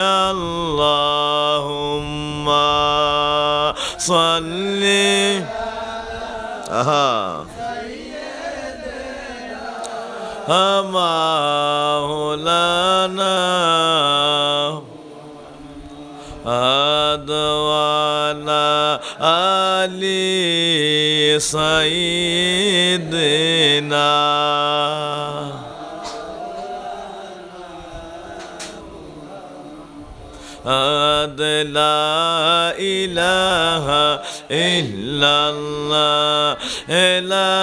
আল্লাহুম্মা সাল্লি মাওলানা আদওয়ালা আলি সাইয়্যিদিনা লা ইলাহা ইল্লাল্লাহ লা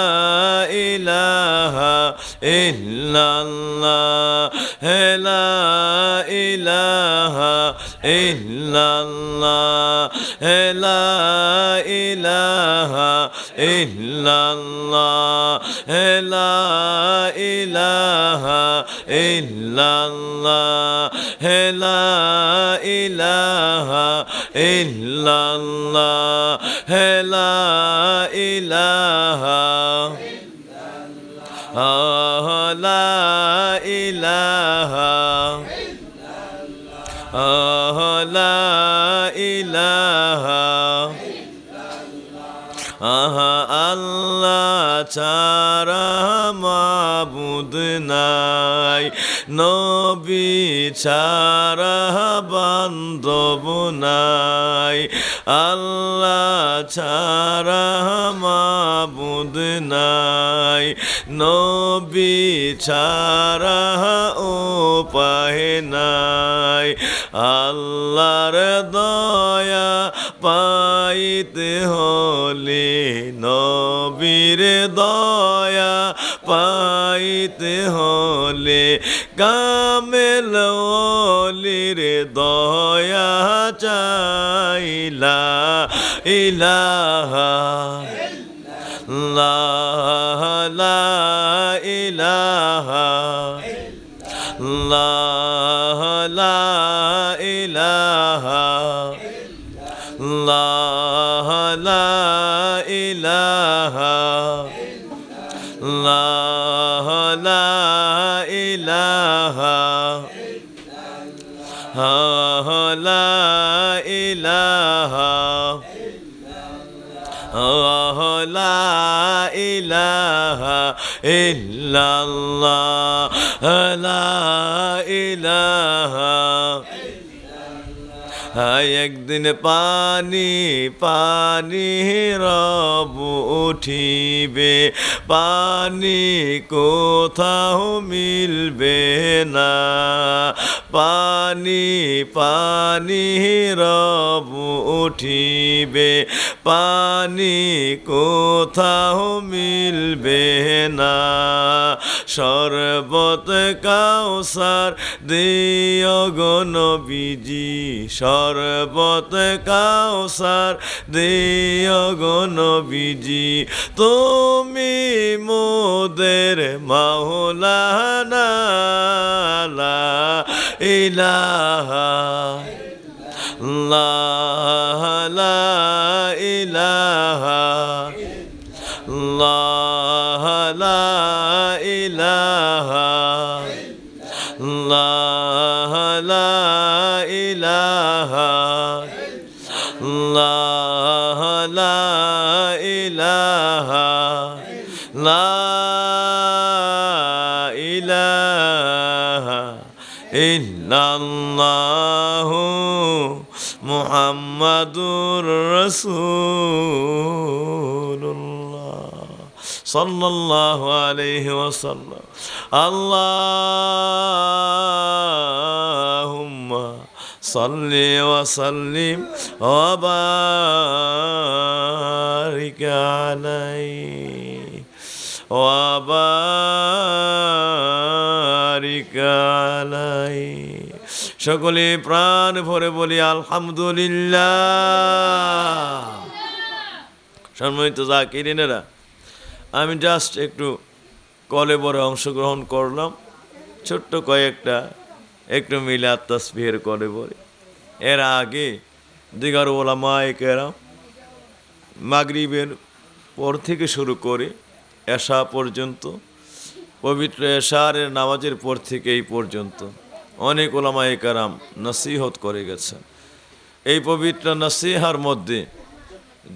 ইলাহা ইল্লাল্লাহ লা ইলাহা ইল্লাল্লাহ লা ইলাহা ইল্লাল্লাহ লা ইলাহা ইল্লাল্লাহ লা ইলাহা ইল্লাল্লাহ লা ইলাহা লা ইলাহা লা ইলাহা আল্লাহ ছাড়া মাবুদ নাই, নবী ছাড়া বান্ধব নাই। আল্লাহ ছাড়া মাবুদ নাই, নবী ছাড়া উপায় নাই। আল্লাহর দয়া পাইতে হলে, নবীর দয়া পাইতে হলে, কামেল ওলির দয়া চাইলা ইলাহা লা ইলাহা লা ইলাহা লা ইলাহা লা ইলাহা লা ইলাহা লা ইলাহা ইল্লাল্লাহ লা ইলাহা। একদিন পানি পানি রব উঠিবে, পানি কোথাও মিলবে না। পানি পানি রব উঠিবে, পানি কোথাও মিলবে না। শরবত কাউসার দিও গো নবীজি, শরবত কাউসার দিও গো নবীজি। তুমি মোদের মাওলানা লা ইলাহা লা ইলাহা লা ইলাহা লা ইলাহা লা ইলাহা লা ইলাহা ইল্লাল্লাহু মুহাম্মাদুর রাসূলুল্লাহ সাল্লাল্লাহু আলাইহি ওয়াসাল্লাম। আল্লাহুম্মা সাল্লি ওয়া সাল্লিম ওয়া বারিক আলাইহি ওয়া বারিক আলাইহি। সকলে প্রাণ ভরে বলি আলহামদুলিল্লাহ। সম্মানিত যাকিরিনেরা, আমি জাস্ট একটু কলেবরে অংশগ্রহণ করলাম, ছোট্ট কয়েকটা একটু মিলাদ তাসবিহের কলেবরে। এর আগে দিগার ওলামায়ে কেরাম মাগরিবের পর থেকে শুরু করে এশা পর্যন্ত, পবিত্র এশারের নামাজের পর থেকে এই পর্যন্ত অনেক ওলামায়ে কেরাম নসিহত করে গেছেন। এই পবিত্র নসিহার মধ্যে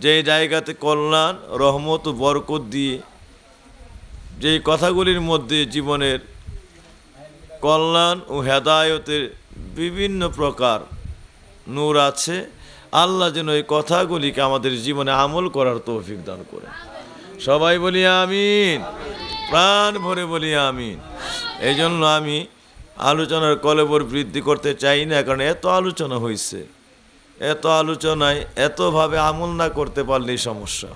যে জায়গাতে কল্যাণ, রহমত ও বরকত দিয়ে যেই কথাগুলির মধ্যে জীবনের কল্যাণ ও হেদায়েতের বিভিন্ন প্রকার নূর আছে, আল্লাহ যেন এই কথাগুলিকে আমাদের জীবনে আমল করার তৌফিক দান করে। সবাই বলি আমিন, প্রাণ ভরে বলি আমিন। এই জন্য আমি আলোচনার কলেবর বৃদ্ধি করতে চাই না, কারণ এত আলোচনা হয়েছে, এত আলোচনায় এতভাবে আমল না করতে পারলেই সমস্যা।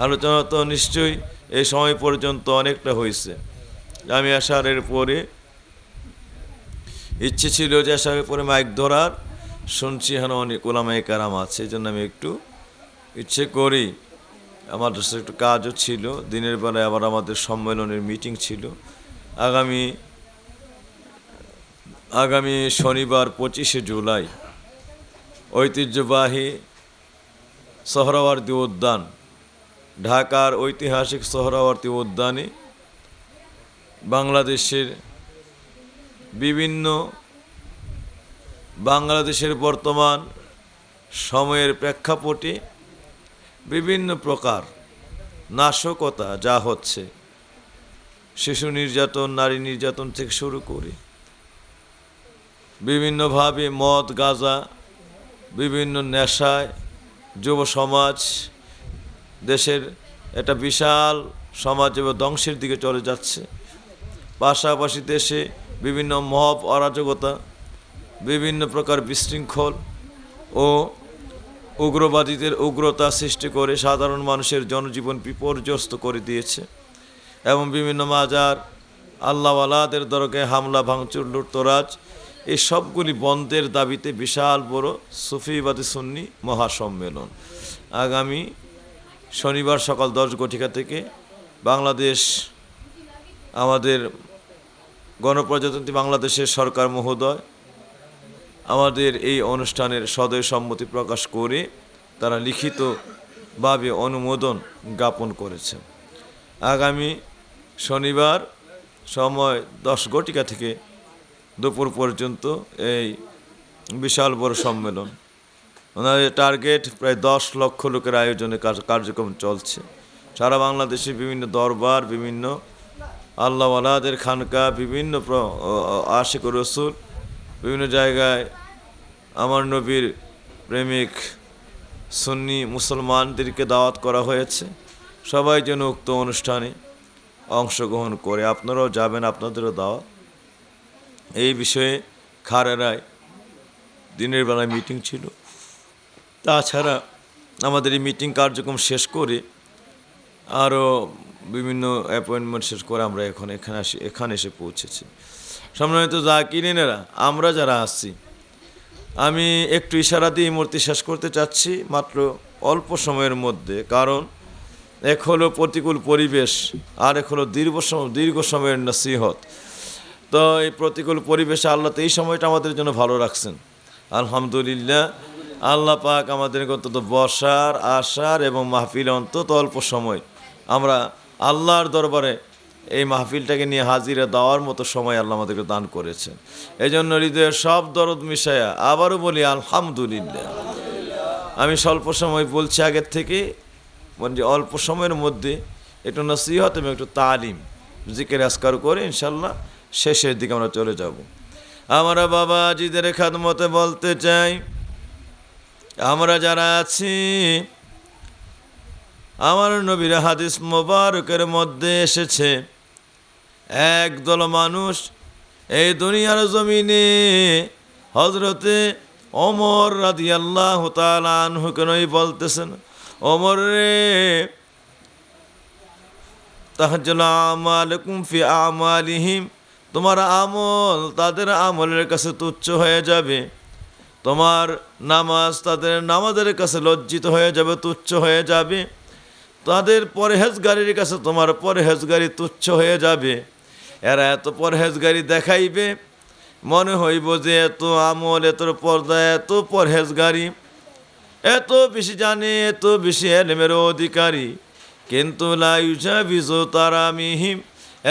আলোচনা তো নিশ্চয়ই এই সময় পর্যন্ত অনেকটা হয়েছে। আমি আসারের পরে ইচ্ছে ছিল যে আসারের পরে মাইক ধরার, শুনছি এখানে অনেক ওলামায়ে কেরাম আছে, এই জন্য আমি একটু ইচ্ছে করি। আমার একটু কাজও ছিল, দিনের বেলায় আবার আমাদের সম্মেলনের মিটিং ছিল। আগামী শনিবার 25শে জুলাই ঐতিহ্যবাহী সোহরাওয়ার্দী উদ্যান, ঢাকার ঐতিহাসিক সোহরাওয়ার্দী উদ্যানে বাংলাদেশের বর্তমান সময়ের প্রেক্ষাপটে বিভিন্ন প্রকার নাশকতা যা হচ্ছে, শিশু নির্যাতন, নারী নির্যাতন থেকে শুরু করে বিভিন্নভাবে মদ, গাঁজা, বিভিন্ন নেশায় যুব সমাজ, দেশের একটা বিশাল সমাজ এবার ধ্বংসের দিকে চলে যাচ্ছে। পাশাপাশি দেশে বিভিন্ন মব, অরাজকতা, বিভিন্ন প্রকার বিশৃঙ্খল ও উগ্রবাদীদের উগ্রতা সৃষ্টি করে সাধারণ মানুষের জনজীবন বিপর্যস্ত করে দিয়েছে, এবং বিভিন্ন মাজার, আল্লাহওয়ালাদের দরগাহে হামলা, ভাঙচুর, লুটতরাজ, এই সবগুলি বন্ধের দাবিতে বিশাল বড় সুফিবাদী সুন্নি মহাসম্মেলন আগামী শনিবার সকাল 10 ঘটিকা থেকে বাংলাদেশ, আমাদের গণপ্রজাতন্ত্রী বাংলাদেশের সরকার মহোদয় আমাদের এই অনুষ্ঠানের সদয় সম্মতি প্রকাশ করে তারা লিখিতভাবে অনুমোদন জ্ঞাপন করেছেন। আগামী শনিবার সময় 10 ঘটিকা থেকে দুপুর পর্যন্ত এই বিশাল বড় সম্মেলন, ওনাদের টার্গেট প্রায় 10 লক্ষ লোকের আয়োজনে কার্যক্রম চলছে। সারা বাংলাদেশে বিভিন্ন দরবার, বিভিন্ন আল্লাহওয়ালাদের খানকা, বিভিন্ন আশিক রসুল, বিভিন্ন জায়গায় আমার নবীর প্রেমিক সুন্নি মুসলমানদেরকে দাওয়াত করা হয়েছে। সবাই যেন উক্ত অনুষ্ঠানে অংশগ্রহণ করে। আপনারাও যাবেন, আপনাদেরও দাওয়াত। এই বিষয়ে খারেরায় দিনের বেলায় মিটিং ছিল। তাছাড়া আমাদের এই মিটিং কার্যক্রম শেষ করে আরও বিভিন্ন অ্যাপয়েন্টমেন্ট শেষ করে আমরা এখানে এসে পৌঁছেছি। সম্মানিত জাকিরিনেরা, আমরা যারা আসছি, আমি একটু ইশারা দিয়ে মূর্তি শেষ করতে চাচ্ছি মাত্র অল্প সময়ের মধ্যে, কারণ এক হলো প্রতিকূল পরিবেশ, আর এক হলো দীর্ঘ সময়ের নসিহত। তো এই প্রতিকূল পরিবেশে আল্লাহ তো এই সময়টা আমাদের জন্য ভালো রাখছেন, আলহামদুলিল্লাহ। আল্লাহ পাক আমাদেরকে অন্তত বসার, আসার এবং মাহফিলে অন্তত অল্প সময় আমরা আল্লাহর দরবারে এই মাহফিলটাকে নিয়ে হাজিরা দেওয়ার মতো সময় আল্লাহ আমাদেরকে দান করেছেন। এই জন্য হৃদয়ের সব দরদ মিশায়া আবারও বলি আলহামদুলিল্লাহ। আমি স্বল্প সময় বলছি আগের থেকে, মানে অল্প সময়ের মধ্যে একটু নসিহত এবং একটু তালিম, জিকির আজকার করে ইনশাল্লাহ শেষের দিকে আমরা চলে যাব। আমরা বাবাজিদের খাদমতে বলতে চাই, আমরা যারা আছি, আমার নবীর হাদিস মোবারকের মধ্যে এসেছে একদল মানুষ এই দুনিয়ার জমিনে হযরতে ওমর রাদিয়াল্লাহু তাআলা আনহু কেনই বলতেছেন, ওমর রে, তাহজ্জালা আমালুকুম ফি আমালিহিম, তোমার আমল তাদের আমলের কাছে তুচ্ছ হয়ে যাবে, তোমার নামাজ তাদের নামাজের কাছে লজ্জিত হয়ে যাবে, তুচ্ছ হয়ে যাবে, তাদের পরহেজগারির কাছে তোমার পরহেজগারি তুচ্ছ হয়ে যাবে। এরা এত পরহেজগারি দেখাইবে, মনে হইব যে এত আমল, এত পর্দা, এত পরহেজগারি, এত বেশি জানে, এত বেশি এলেমের অধিকারী, কিন্তু লা ইউজাবিজু তারামিহিম,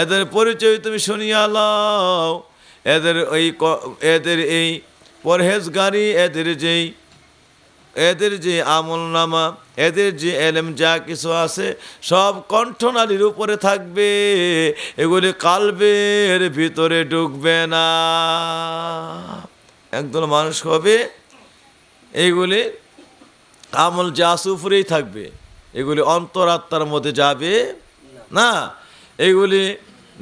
এদের পরিচয় তুমি শুনিয়া লও, এদের এই পরহেজগারি, এদের যে আমল নামা, এদের যে এলেম যা কিছু আছে সব কণ্ঠনালীর উপরে থাকবে, এগুলি কালবের ভিতরে ঢুকবে না। একদল মানুষ হবে এইগুলি আমল জাস উপরেই থাকবে, এগুলি অন্তরাত্মার মধ্যে যাবে না। এগুলি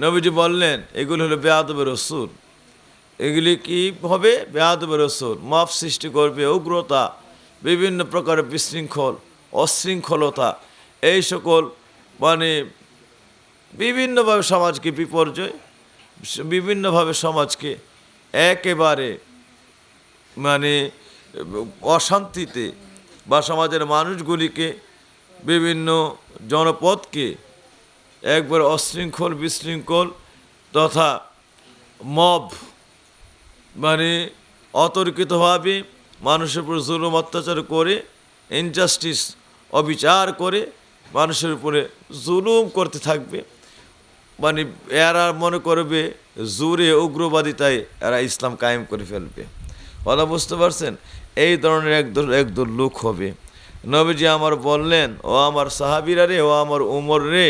নবীজি বললেন এগুলি হলো বেয়াদবে রসুল। এগুলি কি হবে? বেয়াদবে রসুল, মাপ সৃষ্টি করবে, উগ্রতা, বিভিন্ন প্রকারের বিশৃঙ্খল, অশৃঙ্খলতা, এই সকল মানে বিভিন্নভাবে সমাজকে বিপর্যয়, বিভিন্নভাবে সমাজকে একেবারে মানে অশান্তিতে বা সমাজের মানুষগুলিকে, বিভিন্ন জনপদকে একবার অশৃঙ্খল, বিশৃঙ্খল তথা মব মানে অতর্কিতভাবে মানুষের উপর জুলুম অত্যাচার করে, ইনজাস্টিস, অবিচার করে মানুষের উপরে জুলুম করতে থাকবে। মানে এরা মনে করবে জোরে উগ্রবাদিতায় এরা ইসলাম কায়েম করে ফেলবে। কথা বুঝতে পারছেন? এই ধরনের একদল লোক হবে। নবীজি আমার বললেন, ও আমার সাহাবীরা রে, ও আমার উমর রে,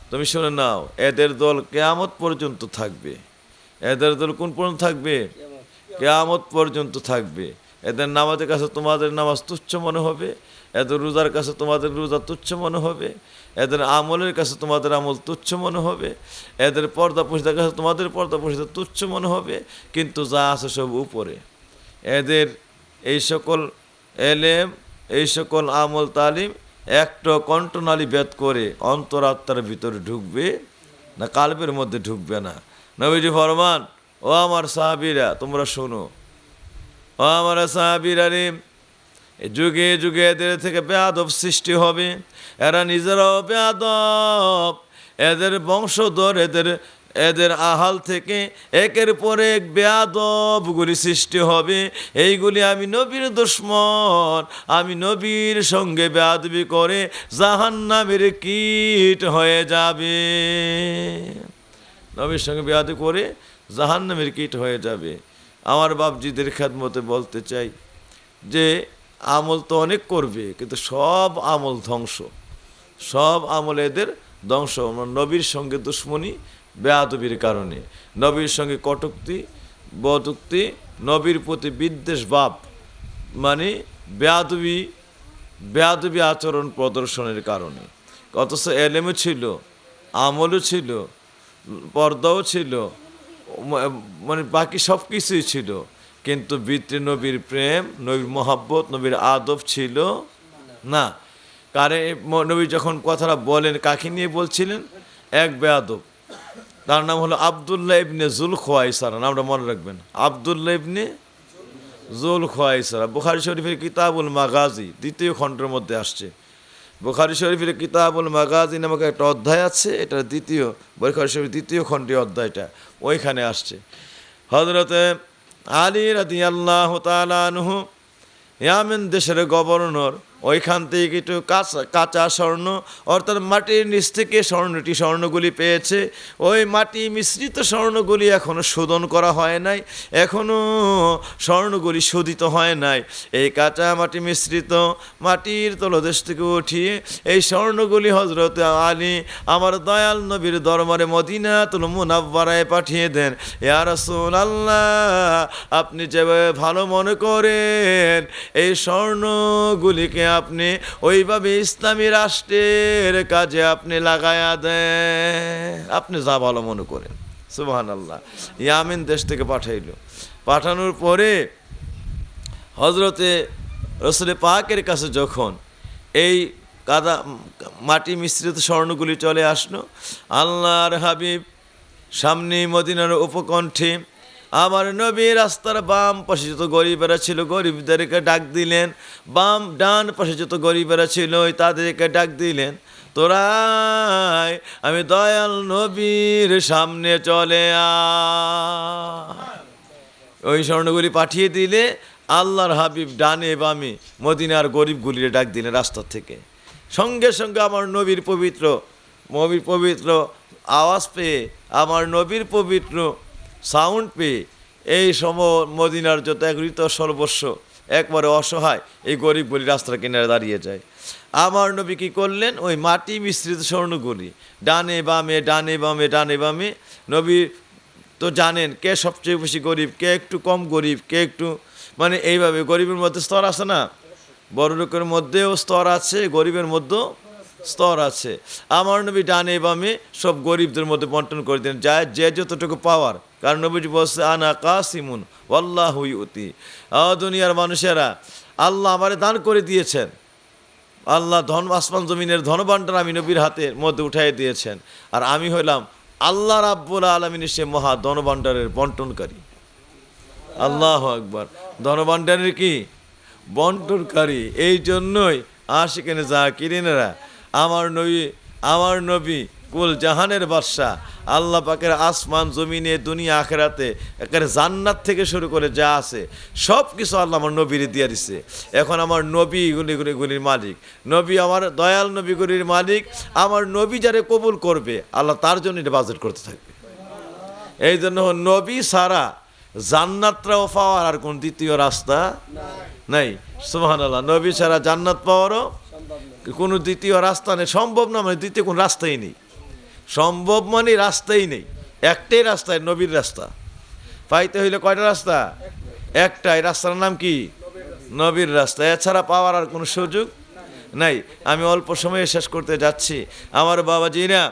তুমি শুনে নাও, এদের দল কিয়ামত পর্যন্ত থাকবে। এদের দল কোন পর্যন্ত থাকবে? কিয়ামত পর্যন্ত থাকবে। এদের নামাজের কাছে তোমাদের নামাজ তুচ্ছ মনে হবে, এদের রোজার কাছে তোমাদের রোজা তুচ্ছ মনে হবে, এদের আমলের কাছে তোমাদের আমল তুচ্ছ মনে হবে, এদের পর্দা পর্দার কাছে তোমাদের পর্দা পর্দা তুচ্ছ মনে হবে। কিন্তু যা আছে সব উপরে। এদের এই সকল এলেম, এই সকল আমল তালিম একটা কণ্ঠনালী ভেদ করে অন্তরাত্মার ভিতরে ঢুকবে না, কালবের মধ্যে ঢুকবে না। নবীজি ফরমান, ও আমার সাহাবীরা তোমরা শোনো, ও আমার সাহাবীরা রে, যুগে যুগে এদের থেকে বেয়াদব সৃষ্টি হবে। এরা নিজেরাও বেয়াদব, এদের বংশধর, এদের আহাল থেকে একের পর এক বেয়াদবগুলি সৃষ্টি হবে। এইগুলি আমি নবীর দুশমন, আমি নবীর সঙ্গে বেয়াদবি করে জাহান্নামের কীট হয়ে যাবে। নবীর সঙ্গে বেয়াদবি করে জাহান্নামের কীট হয়ে যাবে। আমার বাপজিদের খেদমতে বলতে চাই যে আমল তো অনেক করবে, কিন্তু সব আমল ধ্বংস, সব আমল এদের ধ্বংস। নবীর সঙ্গে দুশ্মনী বেয়াদবির কারণে, নবীর সঙ্গে কটূক্তি, বদুক্তি, নবীর প্রতি বিদ্বেষ ভাব, মানে বেয়াদবি আচরণ প্রদর্শনের কারণে। অথচ এলেমও ছিল, আমলও ছিল, পর্দাও ছিল, মানে বাকি সব কিছুই ছিল, কিন্তু ভিতরে নবীর প্রেম, নবীর মহাব্বত, নবীর আদব ছিল না। কারণ নবী যখন কথাটা বলেন, কাকে নিয়ে বলছিলেন? এক বেয়াদব, তার নাম হলো আবদুল্লাহ ইবনে জুল খোয়াইসারা। নামটা মনে রাখবেন, আবদুল্লাহ ইবনে জুল খোয়াইসারা। বুখারী শরীফের কিতাবুল মাগাজি 2য় খণ্ডের মধ্যে আসছে। বুখারী শরীফের কিতাবুল মাগাজি নামক একটা অধ্যায় আছে, এটা বুখারী শরীফের 2য় খণ্ডের অধ্যায়টা, ওইখানে আসছে। হযরতে আলী রাদিয়াল্লাহু তাআলা আনহু ইয়ামেন দেশের গভর্নর, ওইখান থেকে একটু কাঁচা স্বর্ণ, অর্থাৎ মাটির নিচ থেকে স্বর্ণগুলি পেয়েছে। ওই মাটি মিশ্রিত স্বর্ণগুলি এখনও শোধন করা হয় নাই, এখনও স্বর্ণগুলি শোধিত হয় নাই। এই কাঁচা মাটি মিশ্রিত মাটির তলদেশ থেকে উঠিয়ে এই স্বর্ণগুলি হযরত আলী আমার দয়াল নবীর দরবারে মদিনাতুল মুনাওয়ারায় পাঠিয়ে দেন। ইয়া রাসূলুল্লাহ, আপনি যেভাবে ভালো মনে করেন এই স্বর্ণগুলিকে আপনি ওইভাবে ইসলামী রাষ্ট্রের কাজে আপনি লাগায়া দেন, আপনি যা ভালো মনে করেন। সুবহানাল্লাহ। ইয়ামেন দেশ থেকে পাঠানোর পরে হযরতে রাসূল পাকের কাছে যখন এই মাটি মিশ্রিত স্বর্ণগুলি চলে আসলো, আল্লাহর হাবিব সামনে মদিনার উপকণ্ঠে আমার নবী রাস্তার বাম পাশে যত গরিবেরা ছিল গরিবদেরকে ডাক দিলেন, ডান পাশে যত গরিবেরা ছিল তাদেরকে ডাক দিলেন, তোরা আমি দয়াল নবীর সামনে চলে আয়। ওই স্বর্ণগুলি পাঠিয়ে দিলে আল্লাহর হাবিব ডানে বামে মদিনার গরিবগুলিরে ডাক দিলেন রাস্তা থেকে। সঙ্গে সঙ্গে আমার নবীর পবিত্র আওয়াজ পেয়ে আমার নবীর পবিত্র সাউন্ড পেয়ে এই মদিনার যত একৃত সর্বস্ব একবারে অসহায় এই গরিব গলি রাস্তার কিনারে দাঁড়িয়ে যায়। আমার নবী কী করলেন, ওই মাটি মিশ্রিত স্বর্ণগুলি ডানে বামে ডানে বামে ডানে বামে, নবী তো জানেন কে সবচেয়ে বেশি গরিব, কে একটু কম গরিব, কে একটু মানে এইভাবে গরিবের মধ্যে স্তর আছে না, বড় লোকের মধ্যেও স্তর আছে, গরিবের মধ্যেও স্তর আছে। আমার নবী ডানে বামে সব গরিবদের মধ্যে বন্টন করে দেন, যায় যে যতটুকু পাওয়ার। কারণ নবীজি বলছে আনা কাসিমুন ওয়াল্লাহু ইউতি, দুনিয়ার মানুষেরা আল্লাহ আমারে দান করে দিয়েছেন, আল্লাহ ধন আসমান জমিনের ধনভাণ্ডার আমি নবীর হাতের মধ্যে উঠাই দিয়েছেন, আর আমি হইলাম আল্লাহ রাব্বুল আলামিনের সে মহা ধনভাণ্ডারের বন্টনকারী। আল্লাহু আকবার, ধনভাণ্ডারের কি বন্টনকারী। এই জন্যই আশিকানে জাকিরিনেরা আমার নবী কুল জাহানের বাদশাহ, আল্লাহ পাকের আসমান জমিনে দুনিয়া আখেরাতে একেবারে জান্নাত থেকে শুরু করে যা আছে সব কিছু আল্লাহ আমার নবীরে দিয়ে দিছে। এখন আমার নবী গুলির মালিক, নবী আমার দয়াল নবীগুলির মালিক। আমার নবী যারে কবুল করবে আল্লাহ তার জন্য এটা বাজেট করতে থাকবে। এই জন্য নবী সারা জান্নাতটাও পাওয়ার আর কোন দ্বিতীয় রাস্তা নাই। সুবহানাল্লাহ, নবী ছাড়া জান্নাত পাওয়ারও কোনো দ্বিতীয় রাস্তা নেই, সম্ভব না, মানে দ্বিতীয় কোনো রাস্তাই নেই। সম্ভব মানে রাস্তাই নেই, একটাই রাস্তায় নবীর রাস্তা পাইতে হইলে কয়টা রাস্তা? একটাই রাস্তার নাম কি? নবীর রাস্তা। এছাড়া পাওয়ার আর কোনো সুযোগ নাই। আমি অল্প সময়ে শেষ করতে যাচ্ছি। আমার বাবাজিরা,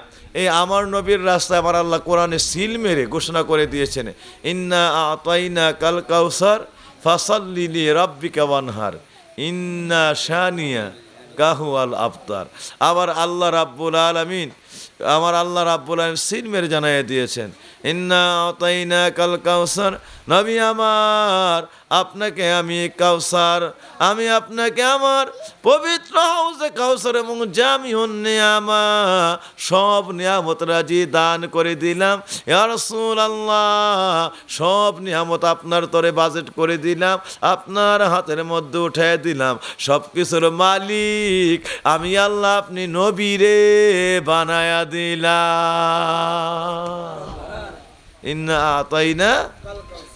এই আমার নবীর রাস্তায় আমার আল্লাহ কোরআনে সিল মেরে ঘোষণা করে দিয়েছেন, ইন্না আতাইনা কাল কাউসার ফাসাল্লি লি রাব্বিকা ওয়ানহার ইন্না শানিয়া কাহু আল আফতার। আবার আল্লাহ রাব্বুল আলামিন সিল মেরে জানাইয়া দিয়েছেন, ইন্না আতাইনা কাল কাউসার, নবী আমার আপনাকে আমি কাউসার, আমি আপনাকে আমার পবিত্র হাউজে কাউসার এবং জামিউন নিয়ামা সব নিয়ামত রাজি দান করে দিলাম। ইয়া রাসূলুল্লাহ, সব নিয়ামত আপনার তরে বাজেট করে দিলাম, আপনার হাতের মধ্যে উঠাই দিলাম। সব কিছুর মালিক আমি আল্লাহ, আপনি নবীরে বানায়া দিলাম। ইন্না আতাইনা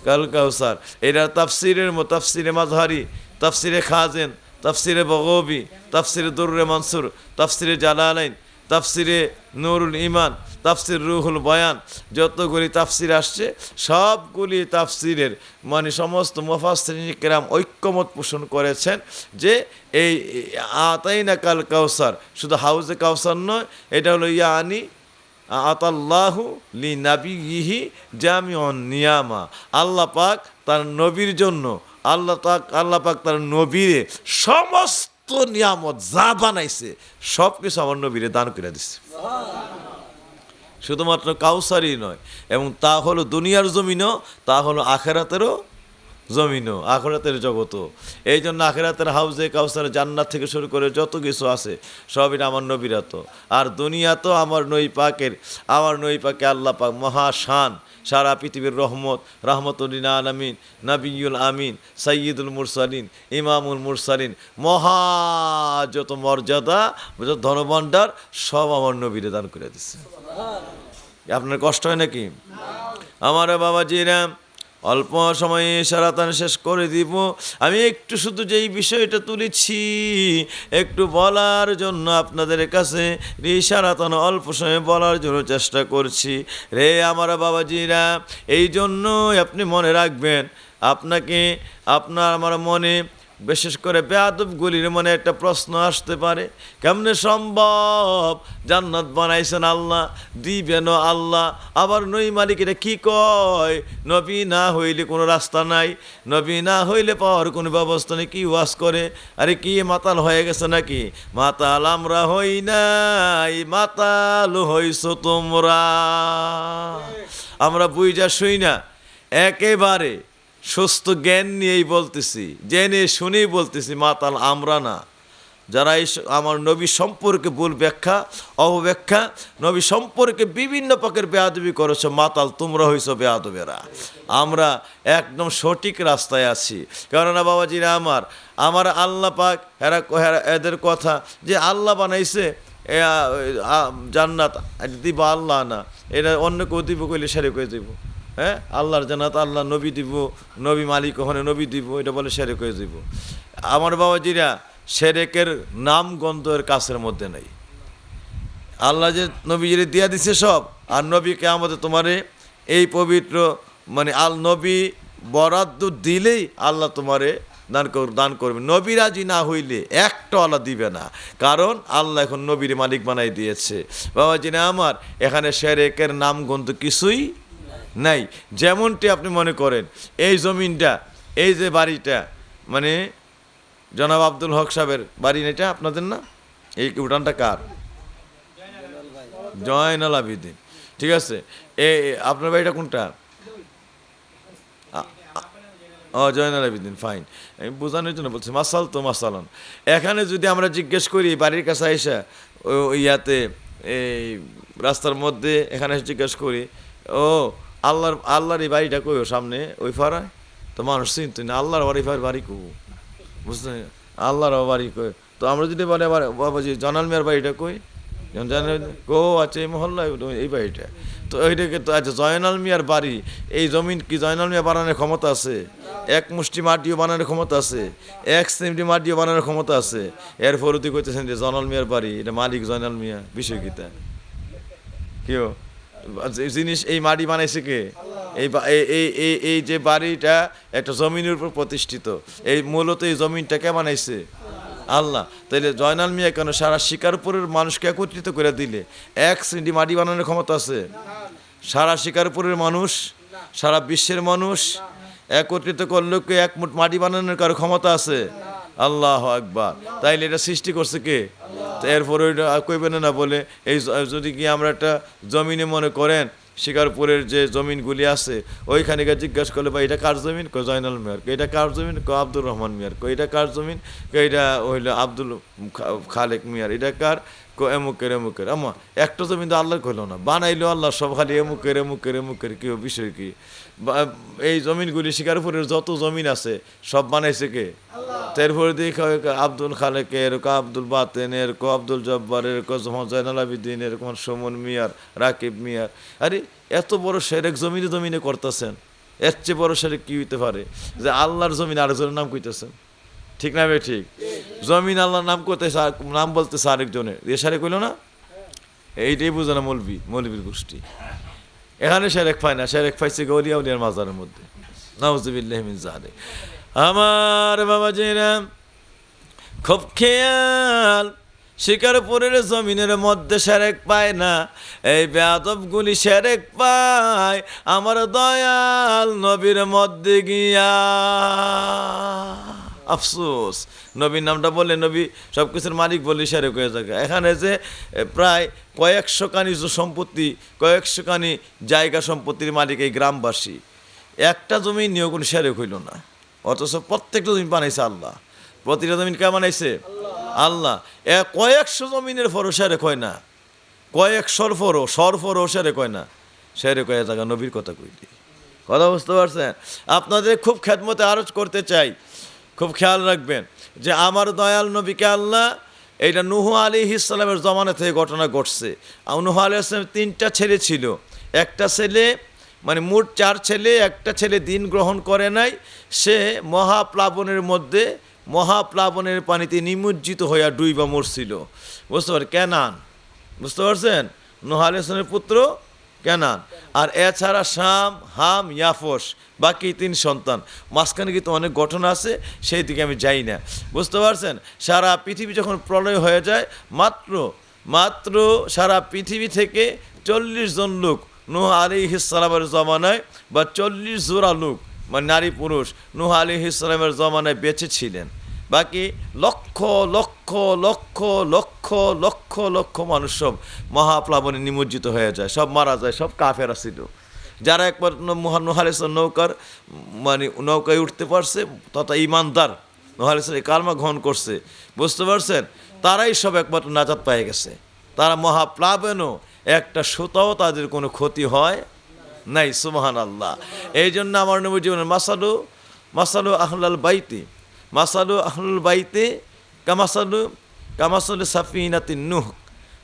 কাল কাউসার, এটা তাফসিরে মাযহারি, তাফসিরে খাজেন, তাফসিরে বগবী, তাফসিরে দুররে মনসুর, তাফসিরে জালালাইন, তাফসিরে নুরুল ঈমান, তাফসির রুহুল বয়ান, যতগুলি তাফসির আসছে সবগুলি তাফসিরের মানে সমস্ত মুফাসসিরিন কিরাম ঐক্যমত পোষণ করেছেন যে এই আতাইনা কাল কাউসার শুধু হাউজে কাউসার নয়, এটা হলো ইয়ানি আতাল্লাহু লি নাবিয়িহি জামিউন নিয়ামা। আল্লাহ পাক তার নবীর জন্য আল্লাহ পাক তার নবীরে সমস্ত নিয়ামত যা বানাইছে সব কিছু আমার নবীরে দান করে দিচ্ছে। শুধুমাত্র কাউসারই নয়, এবং তা হলো দুনিয়ার জমিনও, তা হলো আখেরাতেরও জমিনও, আখেরাতের জগতও। এই জন্য আখেরাতের হাউজে কাউসার জান্নাত থেকে শুরু করে যত কিছু আছে সবই আমার নবীরাত। আর দুনিয়া তো আমার নবী পাকে আল্লাহ পাক মহাশান, সারা পৃথিবীর রহমতুল আলামিন, নবিয়ুল আমিন, সাইয়্যিদুল মুরসালিন, ইমামুল মুরসালিন, মহা যত মর্যাদা যত ধনভাণ্ডার সব আমার নবীরে দান করে দিচ্ছে। আপনার কষ্ট হয় নাকি? আমার বাবাজিরা, অল্প সময়ে সারাতান শেষ করে দিব। আমি একটু শুধু যেই বিষয়টা তুলেছি একটু বলার জন্য আপনাদের কাছে সারাতান অল্প সময়ে বলার জন্য চেষ্টা করছি। রে আমার বাবাজিরা, এই জন্যই আপনি মনে রাখবেন, আমার মনে বিশেষ করে বেয়াদবগুলির মনে একটা প্রশ্ন আসতে পারে, কেমনে সম্ভব জান্নাত বানাইছেন আল্লাহ, দিবেন আল্লাহ, আবার নই মালিক এটা কি কয়? নবী না হইলে কোনো রাস্তা নাই, নবী না হইলে পাওয়ার কোনো ব্যবস্থা নেই। কি ওয়াজ করে? আরে কি মাতাল হয়ে গেছে নাকি? মাতাল আমরা হই নাই, মাতাল হইছো তোমরা। আমরা বুঝা শুই না, একেবারে সুস্থ জ্ঞান নিয়েই বলতেছি, জেনে শুনেই বলতেছি, মাতাল আমরা না। যারা আমার নবী সম্পর্কে ভুল ব্যাখ্যা অপব্যাখ্যা, নবী সম্পর্কে বিভিন্ন প্রকার বেয়াদবি করেছো, মাতাল তোমরা হইছো বেয়াদবেরা। আমরা একদম সঠিক রাস্তায় আছি। কেননা বাবাজিরা, আমার আল্লাহ পাক এদের কথা যে আল্লাহ বানাইছে জান্নাত দিব, আল্লাহ না, এটা অন্য কেউ দিব কইলে সেরে কয়ে দিব। হ্যাঁ, আল্লাহর জান্নাত আল্লাহ নবী দিব, নবী মালিক ওখানে নবী দিব, এটা বলে শিরক হয়ে দিব। আমার বাবাজিরা, শিরকের নাম গন্ধের কাছের মধ্যে নাই। আল্লাহ যে নবীজিরে দিয়া দিছে সব, আর নবীকে আমাদের তোমারে এই পবিত্র মানে নবী বরাদ্দ দিলেই আল্লাহ তোমারে দান করবে। নবী রাজি না হইলে একটা আল্লাহ দিবে না, কারণ আল্লাহ এখন নবীর মালিক বানাই দিয়েছে। বাবাজি না আমার, এখানে শিরকের নাম গন্ধ কিছুই নাই। যেমনটি আপনি মনে করেন এই জমিনটা, এই যে বাড়িটা, মানে জনাব আব্দুল হক সাহেবের বাড়ি, এটা আপনাদের না? এই উঠানটা কার? জয়নাল আবিদিন, ঠিক আছে। আপনার বাড়িটা কোনটা? ও, জয়নাল আবিদিন, ফাইন। আমি বোঝানোর জন্য বলছি, মাসাল তো মাসালন। এখানে যদি আমরা জিজ্ঞেস করি বাড়ির কাছে আইসা, ইয়াতে এই রাস্তার মধ্যে এখানে জিজ্ঞেস করি, ও আল্লাহর এই বাড়িটা কই? সামনে ওই ফাড়ায়, তো মানুষ চিনতো না আল্লাহর বাড়ি কো, বুঝতে? আল্লাহর বাড়ি কই? তো আমরা যদি বলে বাবাজি জয়নাল মিয়ার বাড়িটা কই, কো আচ্ছা এই মহল্লায় এই বাড়িটা, তো এইটাকে তো আচ্ছা জয়নাল মিয়ার বাড়ি, এই জমিন কি জয়নাল মিয়া বানানোর ক্ষমতা আছে? এক মুষ্টি মাটিও বানানোর ক্ষমতা আছে? এক সেমটি মাটিও বানানোর ক্ষমতা আছে? এরপরে তুই কইতেছেন যে জয়নাল মিয়ার বাড়ি, এটা মালিক জয়নাল মিয়া, বিষয় কিতা? কেউ জিনিস এই মাটি বানাইছে কে? এই যে বাড়িটা একটা জমিনের উপর প্রতিষ্ঠিত, এই মূলত এই জমিনটা কে বানাইছে? আল্লাহ। তাইলে জয়নাল মিয়া কেন সারা শিকারপুরের মানুষকে একত্রিত করে দিলে এক সেন্টি মাটি বানানোর ক্ষমতা আছে? সারা শিকারপুরের মানুষ, সারা বিশ্বের মানুষ একত্রিত করলে কি এক মুঠ মাটি বানানোর কারো ক্ষমতা আছে? আল্লাহ আকবার। তাইলে এটা সৃষ্টি করছে কে? তো এরপরে ওইটা কইবেন না বলে এই যদি কি আমরা একটা জমিনে মনে করেন শিকারপুরের যে জমিনগুলি আছে, ওইখানে গিয়ে জিজ্ঞাসা করলে ভাই এটা কার জমিন? কয় জয়নাল মিয়ার। এটা কার জমিন? কয় আব্দুর রহমান মিয়ার। কয় এটা কার জমিন? এটা হইলো আব্দুল খালেক মিয়ার। এটা কার? এমুকের এমুকের। আমা একটা জমিন তো আল্লাহর কইল না, বানাইলো আল্লাহ সব, খালি এমুকের এমুকের এমুকের। কি বিষয় কি? এই জমিনগুলি শিকারপুরের যত জমিন আছে সব বানাইছে কে? তারপরে দেখে আব্দুল খালেকের, এরকম আব্দুল বাতেনের, আব্দুল জব্বারের, জয়নাল আবিদিন, এরকম সুমন মিয়ার, রাকিব মিয়ার। আরে এত বড় শিরক জমিনে জমিনে করতেছেন, এর চেয়ে বড় শিরক কি হইতে পারে যে আল্লাহর জমিন আরেকজনের নাম কইতেছেন? ঠিক না ভাই? ঠিক। জমিন আল্লাহর নাম করতেছে, নাম বলতেছে আরেকজনের, এ শিরক হইল না? এইটাই বুঝে না মৌলবীর গোষ্ঠী। এখানে শিরক পায় না, শিরক পাইছে গলিয়া উলিয়ার মাজারের মধ্যে। নাউযুবিল্লাহি মিন যালিক। আমার বাবাজিরা খুব খেয়াল, শিকারপুরের জমিনের মধ্যে শিরক পায় না, এই বেয়াদবগুলি শিরক পায় আমার দয়াল নবীর মধ্যে গিয়া। আফসোস, নবীর নামটা বললে নবী সব কিছুর মালিক বললে শিরক হয়ে যায়। এখানে যে প্রায় কয়েকশো কানি সম্পত্তি, কয়েকশো কানি জায়গা সম্পত্তির মালিক এই গ্রামবাসী, একটা জমি নিয়েও কোনো শিরক হইল না, অথচ প্রত্যেকটা জমি বানাইছে আল্লাহ। প্রতিটা জমিন কে বানাইছে? আল্লাহ। কয়েকশো জমিনের ফরও শিরক হয় না, কয়েকশোর ফরও শিরক হয় না, শিরক হয়ে থাকা নবীর কথা কইলি। কথা বুঝতে পারছেন? আপনাদের খুব খেদমতে আরজ করতে চাই, খুব খেয়াল রাখবেন যে আমার দয়াল নবীকে আল্লাহ, এইটা নূহ আলাইহিস সালামের জমানা থেকে ঘটনা ঘটছে। নূহ আলাইহিস সালামের 3টা ছেলে ছিল, একটা ছেলে মানে মোট 4 ছেলে, একটা ছেলে দিন গ্রহণ করে নাই, সে মহাপ্লাবনের মধ্যে, মহাপ্লাবনের পানিতে নিমজ্জিত হইয়া ডুইবা মরছিল। বুঝতে পারেন? কেনান, বুঝতে পারছেন? নূহ আলাইহিস সালামের পুত্র কেনান। আর এছাড়া শাম, হাম, ইয়াফস, বাকি 3 সন্তান। মাঝখানে কিন্তু অনেক ঘটনা আছে, সেই দিকে আমি যাই না। বুঝতে পারছেন? সারা পৃথিবী যখন প্রলয় হয়ে যায়, মাত্র সারা পৃথিবী থেকে 40 জন লোক নূহ আলাইহিস সালামের জমানায়, বা 40 জোড়া লোক মানে নারী পুরুষ নূহ আলাইহিস সালামের জমানায় বেঁচে ছিলেন। বাকি লক্ষ লক্ষ লক্ষ লক্ষ লক্ষ লক্ষ মানুষ সব মহাপ্লাবনে নিমজ্জিত হয়ে যায়, সব মারা যায়, সব কাফেরা ছিল। যারা একবার নূহ আলাইহিস নৌকায় উঠতে পারছে, তথা ইমানদার নূহ আলাইহিস কালমা গ্রহণ করছে, বুঝতে পারছেন, তারাই সব একমাত্র নাজাত পেয়ে গেছে। তারা মহাপ্লাবনেও একটা সুতাও তাদের কোনো ক্ষতি হয় নাই। সুবহানাল্লাহ। এই জন্য আমার নবী জীবনের মাসালু আহলাল বাইতে কামাসালু সাফিনাতিন নূহ।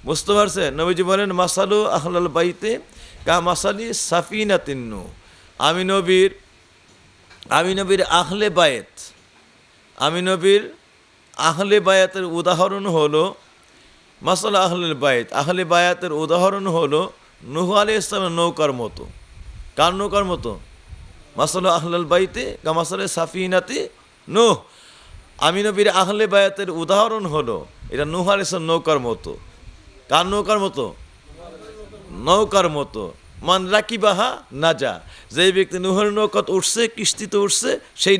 বুঝতে পারছেন? নবীজি বলেন মাসালু আহলাল বাইতে কামাসালি সাফিনাতিন নূহ। আমি নবীর আহলে বায়েত, আমি নবীর আহলে বায়াতের উদাহরণ হলো মাসালা আহলে বায়েত। আহলে বায়াতের উদাহরণ হলো নূহ আলাইহিস সালামের নৌকার মতো। কার নৌকার মতো? মাসালা আহলাল বাইতে কা মাসালা সাফিনাতি নূহ। আমি নবীর আহলে বায়াতের উদাহরণ হলো এটা নূহ আলাইহিস সালাম নৌকার মতো। কার নৌকার মতো? নৌকার মতো। মান রাকিবাহা নাজা, যেই ব্যক্তি নূহের নৌকাত উঠছে, কিস্তিতে উঠছে, সেই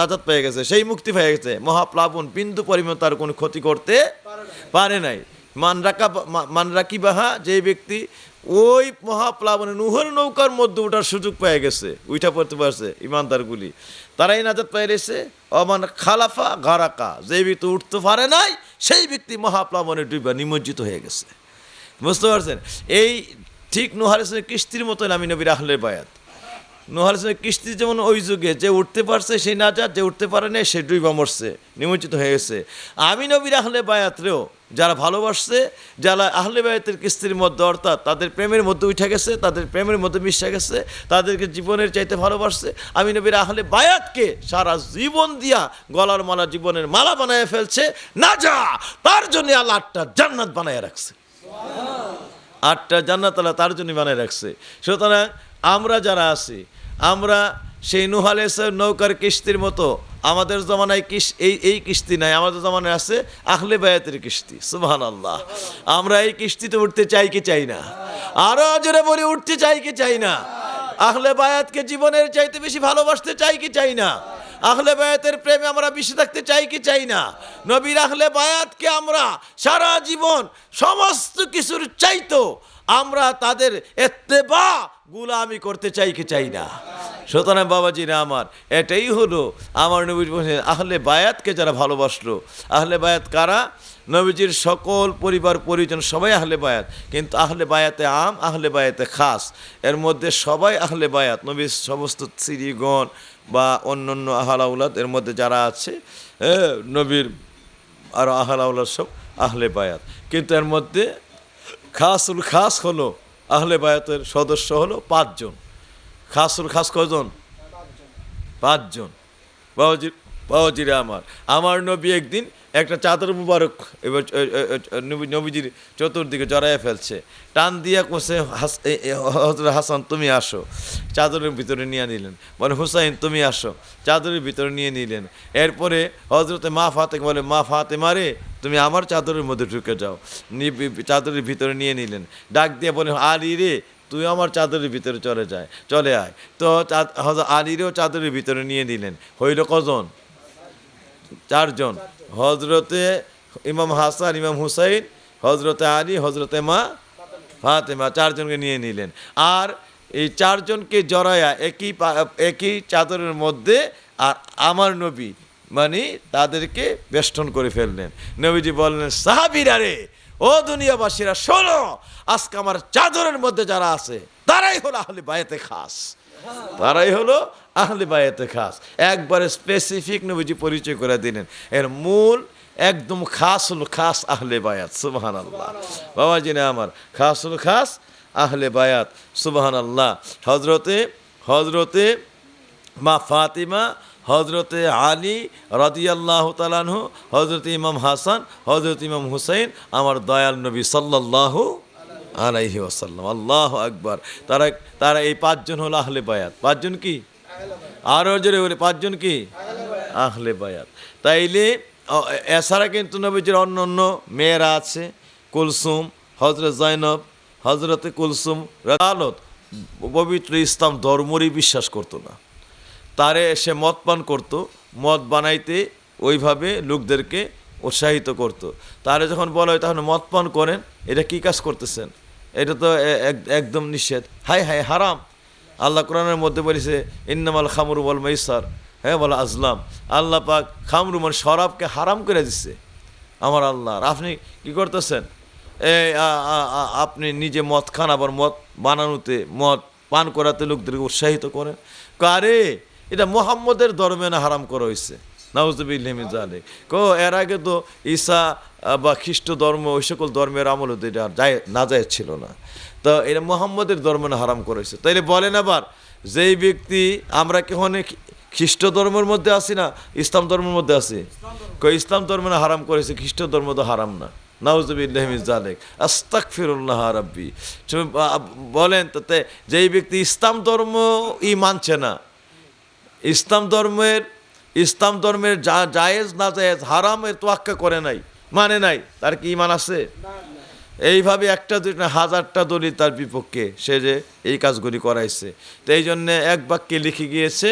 নাজাত পেয়ে গেছে, সেই মুক্তি পেয়ে গেছে। মহাপ্লাবন বিন্দু পরিমাণ তার কোনো ক্ষতি করতে পারে নাই। মান রাকিবাহা, যেই ব্যক্তি ওই মহাপ্লাবনে নূহের নৌকার মধ্যে ওঠার সুযোগ পেয়ে গেছে, উঠা পড়তে পারছে ইমানদারগুলি, তারাই নাজাত পেয়ে গেছে। অমান খালাফা গারাকা, যেই ব্যক্তি উঠতে পারে নাই, সেই ব্যক্তি মহাপ্লাবনে ডুবা নিমজ্জিত হয়ে গেছে। বুঝতে পারছেন? এই ঠিক নূহ আলাইহিস সালামের কিস্তির মতন আমি নবীর আহলে বায়াত। নূহ আলাইহিস সালামের কিস্তি যেমন ওই যুগে যে উঠতে পারছে সেই নাজাত, যে উঠতে পারে না সে ডুইবা মরছে, নিমজ্জিত হয়ে গেছে। আমি নবীর আহলে বায়াতরেও যারা ভালোবাসছে, যারা আহলে বায়াতের কিস্তির মধ্যে, অর্থাৎ তাদের প্রেমের মধ্যে উঠে গেছে, তাদের প্রেমের মধ্যে মিশে গেছে, তাদেরকে জীবনের চাইতে ভালোবাসছে, আমি নবীর আহলে বায়াতকে সারা জীবন দিয়া গলার মালা, জীবনের মালা বানায় ফেলছে। না যা, তার জন্য আল্লাহ 8টা জান্নাত বানায় রাখছে। 8টা জান্নাত আল্লাহ তার জন্য বানায় রাখছে। সুতরাং আমরা যারা আছি, আমরা সেই নূহ আলাইহিস সালাম নৌকার কিস্তির মতো। আমাদের জমানায় এই কিস্তি নাই, আমাদের জমানায় আছে আহলে বায়াতের কিস্তি। সুবহানাল্লাহ। আমরা এই কিস্তিতে উঠতে চাই কি চাই না? আরো জোরে বলি, উঠতে চাই কি চাই না? আহলে বায়াতকে জীবনের চাইতে বেশি ভালোবাসতে চাই কি চাই না? আহলে বায়াতের প্রেমে আমরা বেশি থাকতে চাই কি চাই না? নবীর আহলে বায়াতকে আমরা সারা জীবন সমস্ত কিছুর চাইতো আমরা তাদের ইত্তেবা, গুলামি করতে চাই কি চাই না? সুতরাং বাবাজিরা আমার, এটাই হলো আমার নবীর আহলে বায়াতকে যারা ভালোবাসলো। আহলে বায়াত কারা? নবীজির সকল পরিবার পরিজন সবাই আহলে বায়াত, কিন্তু আহলে বায়াতে আম, আহলে বায়াতে খাস। এর মধ্যে সবাই আহলে বায়াত, নবীর সমস্ত স্ত্রীগণ বা অন্যান্য আহলাউলাদ এর মধ্যে যারা আছে, নবীর আর আহলাউলাদ সব আহলে বায়াত। কিন্তু এর মধ্যে খাসুল খাস হলো আহলে বায়াতের সদস্য হলো 5 জন। খাসুল খাস কজন? 5 জন। বাবাজিরা আমার নবী একদিন একটা চাদর মুবারক এবার নবীজির চতুর্দিকে জড়াইয়া ফেলছে, টান দিয়া কোসে হযরত হাসান তুমি আসো, চাদরের ভিতরে নিয়ে নিলেন। বলে হুসাইন তুমি আসো, চাদরের ভিতরে নিয়ে নিলেন। এরপরে হযরতে মা ফাতেমা বলে মা ফাতেমা রে তুমি আমার চাদরের মধ্যে ঢুকে যাও, চাদরের ভিতরে নিয়ে নিলেন। ডাক দিয়ে বলে আলী রে তুই আমার চাদরের ভিতরে চলে আয়। তো আলীরও চাদরের ভিতরে নিয়ে নিলেন। হইল কজন? 4 জন। হজরতে ইমাম হাসান, ইমাম হুসাইন, হজরতে আলী, হজরতে মা ফাতেমা, 4 জনকে নিয়ে নিলেন। আর এই 4 জনকে জড়ায়া একই চাদরের মধ্যে আর আমার নবী মানে তাদেরকে বেষ্টন করে ফেললেন। নবীজি বললেন সাহাবীরা রে, ও দুনিয়াবাসীরা শোনো, আজকে আমার চাদরের মধ্যে যারা আছে তারাই হলো আহলে বায়াতে খাস, তারাই হলো আহলে বায়াতে খাস। একবারে স্পেসিফিক নবীজি পরিচয় করে দিলেন। এর মূল একদম খাসুল খাস আহলে বায়াত। সুবহানাল্লাহ। বাবাজি না আমার, খাসুল খাস আহলে বায়াত। সুবহানাল্লাহ। হজরতে মা ফাতিমা, হজরতে আলী রাদিয়াল্লাহু তাআলা আনহু, হজরতে ইমাম হাসান, হজরত ইমাম হুসাইন, আমার দয়াল নবী সাল্লাল্লাহু আলাইহি ওয়াসাল্লাম। আল্লাহু আকবার। তারা এই 5 জন হলো আহলে বায়াত। 5 জন কি? আরো জোরে বলে 5 জন কি? আহলে বায়াত। তাইলে এছাড়া কিন্তু নবীজির অন্য মেয়েরা আছে, কুলসুম, হজরত জয়নব, হজরতে কুলসুম রালত পবিত্র ইসলাম ধর্মরই বিশ্বাস করতো না। তারে সে মদ পান করতো, মদ বানাইতে ওইভাবে লোকদেরকে উৎসাহিত করত। তারে যখন বলা হয় তখন মদ পান করেন, এটা কি কাজ করতেছেন? এটা তো একদম নিষেধ, হাই হাই হারাম। আল্লাহ কোরআনের মধ্যে বলেছে ইন্নামাল খামরু ওয়াল মাইসার, হ্যাঁ বলা আজলাম। আল্লাহ পাক খামরু মানে শরাবকে হারাম করে দিচ্ছে আমার আল্লাহ। আর আপনি কি করতেছেন? আপনি নিজে মদ খান, আবার মদ বানানোতে, মদ পান করাতে লোকদেরকে উৎসাহিত করেন। কারে এটা মুহাম্মদের ধর্মে না হারাম করা হয়েছে? নাউযুবিল্লাহি মিন যালিক। এর আগে তো ঈসা বা খ্রিস্ট ধর্ম, ওই সকল ধর্মের আমল হতে এটা নাজায়েজ ছিল না। তো এটা মুহাম্মদের ধর্মে না হারাম করা হয়েছে। তাইলে বলেন আবার যেই ব্যক্তি, আমরা কি অনেক খ্রিস্ট ধর্মের মধ্যে আছি না ইসলাম ধর্মের মধ্যে আছি? ইসলাম ধর্ম না হারাম করেছে, খ্রিস্ট ধর্ম তো হারাম না। নাউজুবিল্লাহি মিন যালিক, আস্তাগফিরুল্লাহ রাব্বি। বলেন তাতে যেই ব্যক্তি ইসলাম ধর্ম মানছে না, ইসলাম ধর্মের জায়েজ না জায়েজ হারামের তোয়াক্কা করে নাই, মানে নাই, তার কি ঈমান আছে? এইভাবে একটা দুইটা হাজারটা দলিল তার বিপক্ষে, সে যে এই কাজগুলি করাইছে। তো এই জন্যে এক বাক্যে লিখে গিয়েছে,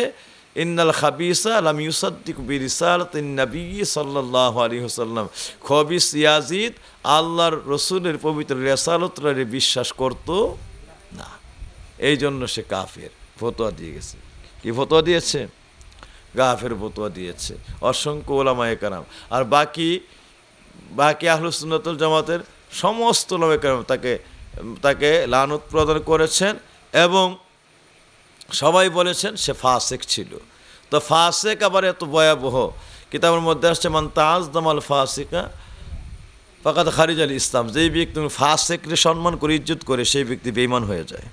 ইন্নাল খাবিসা লাম ইউসাদ্দিকু বিরিসালাতিন নবী সাল্লাল্লাহু আলাইহি ওয়াসাল্লাম। খবিস ইয়াজিদ আল্লাহর রসুলের পবিত্র রিসালাতরে বিশ্বাস করত না, এই জন্য সে কাফের ফতোয়া দিয়ে গেছে। কি ফতোয়া দিয়েছে? কাফের ফতোয়া দিয়েছে অসংখ্য ওলামায়ে কেরাম। আর বাকি আহলুস সুন্নাত ওয়াল জামাতের সমস্ত ওলামায়ে কেরাম তাকে লানত প্রদান করেছেন এবং সবাই বলেছেন সে ফাসেক ছিল। তো ফাসেক আবার এত ভয়াবহ, কিতাবের মধ্যে আসছে মান তাআজ্জামাল ফাসিকা ফাকাদ খারিজাল ইসলাম। যেই ব্যক্তি ফাসেকরে সম্মান করে ইজ্জত করে সেই ব্যক্তি বেঈমান হয়ে যায়।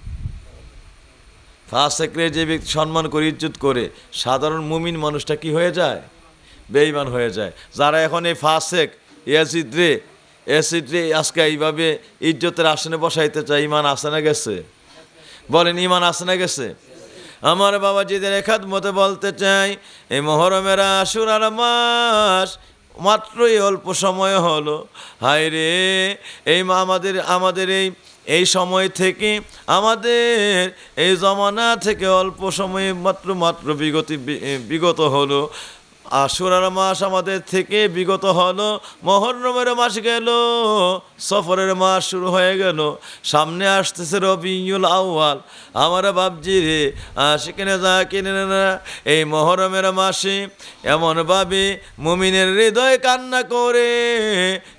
ফাসেকরে যে ব্যক্তি সম্মান করে ইজ্জত করে, সাধারণ মুমিন মানুষটা কি হয়ে যায়? বেঈমান হয়ে যায়। যারা এখন এই ফাসেক ইয়াজিদ রে আজকে এইভাবে ইজ্জতের আসনে বসাইতে চায়, ঈমান আসে না গেছে? বলেন ঈমান আসে না গেছে? আমার বাবাজিদের একাদমতে বলতে চাই, এই মুহররমের আশুরার মাস মাত্রই অল্প সময় হলো। হায় রে, এই আমাদের এই সময় থেকে, আমাদের এই জমানা থেকে অল্প সময়ে মাত্র বিগত হলো। আশুরার মাস আমাদের থেকে বিগত হলো, মুহররমের মাস গেল, সফরের মাস শুরু হয়ে গেল, সামনে আসতেছে রবিউল আউয়াল। আমার বাপজি রে, সেখানে যা কিনে না, এই মুহররমের মাসে এমনভাবে মুমিনের হৃদয় কান্না করে,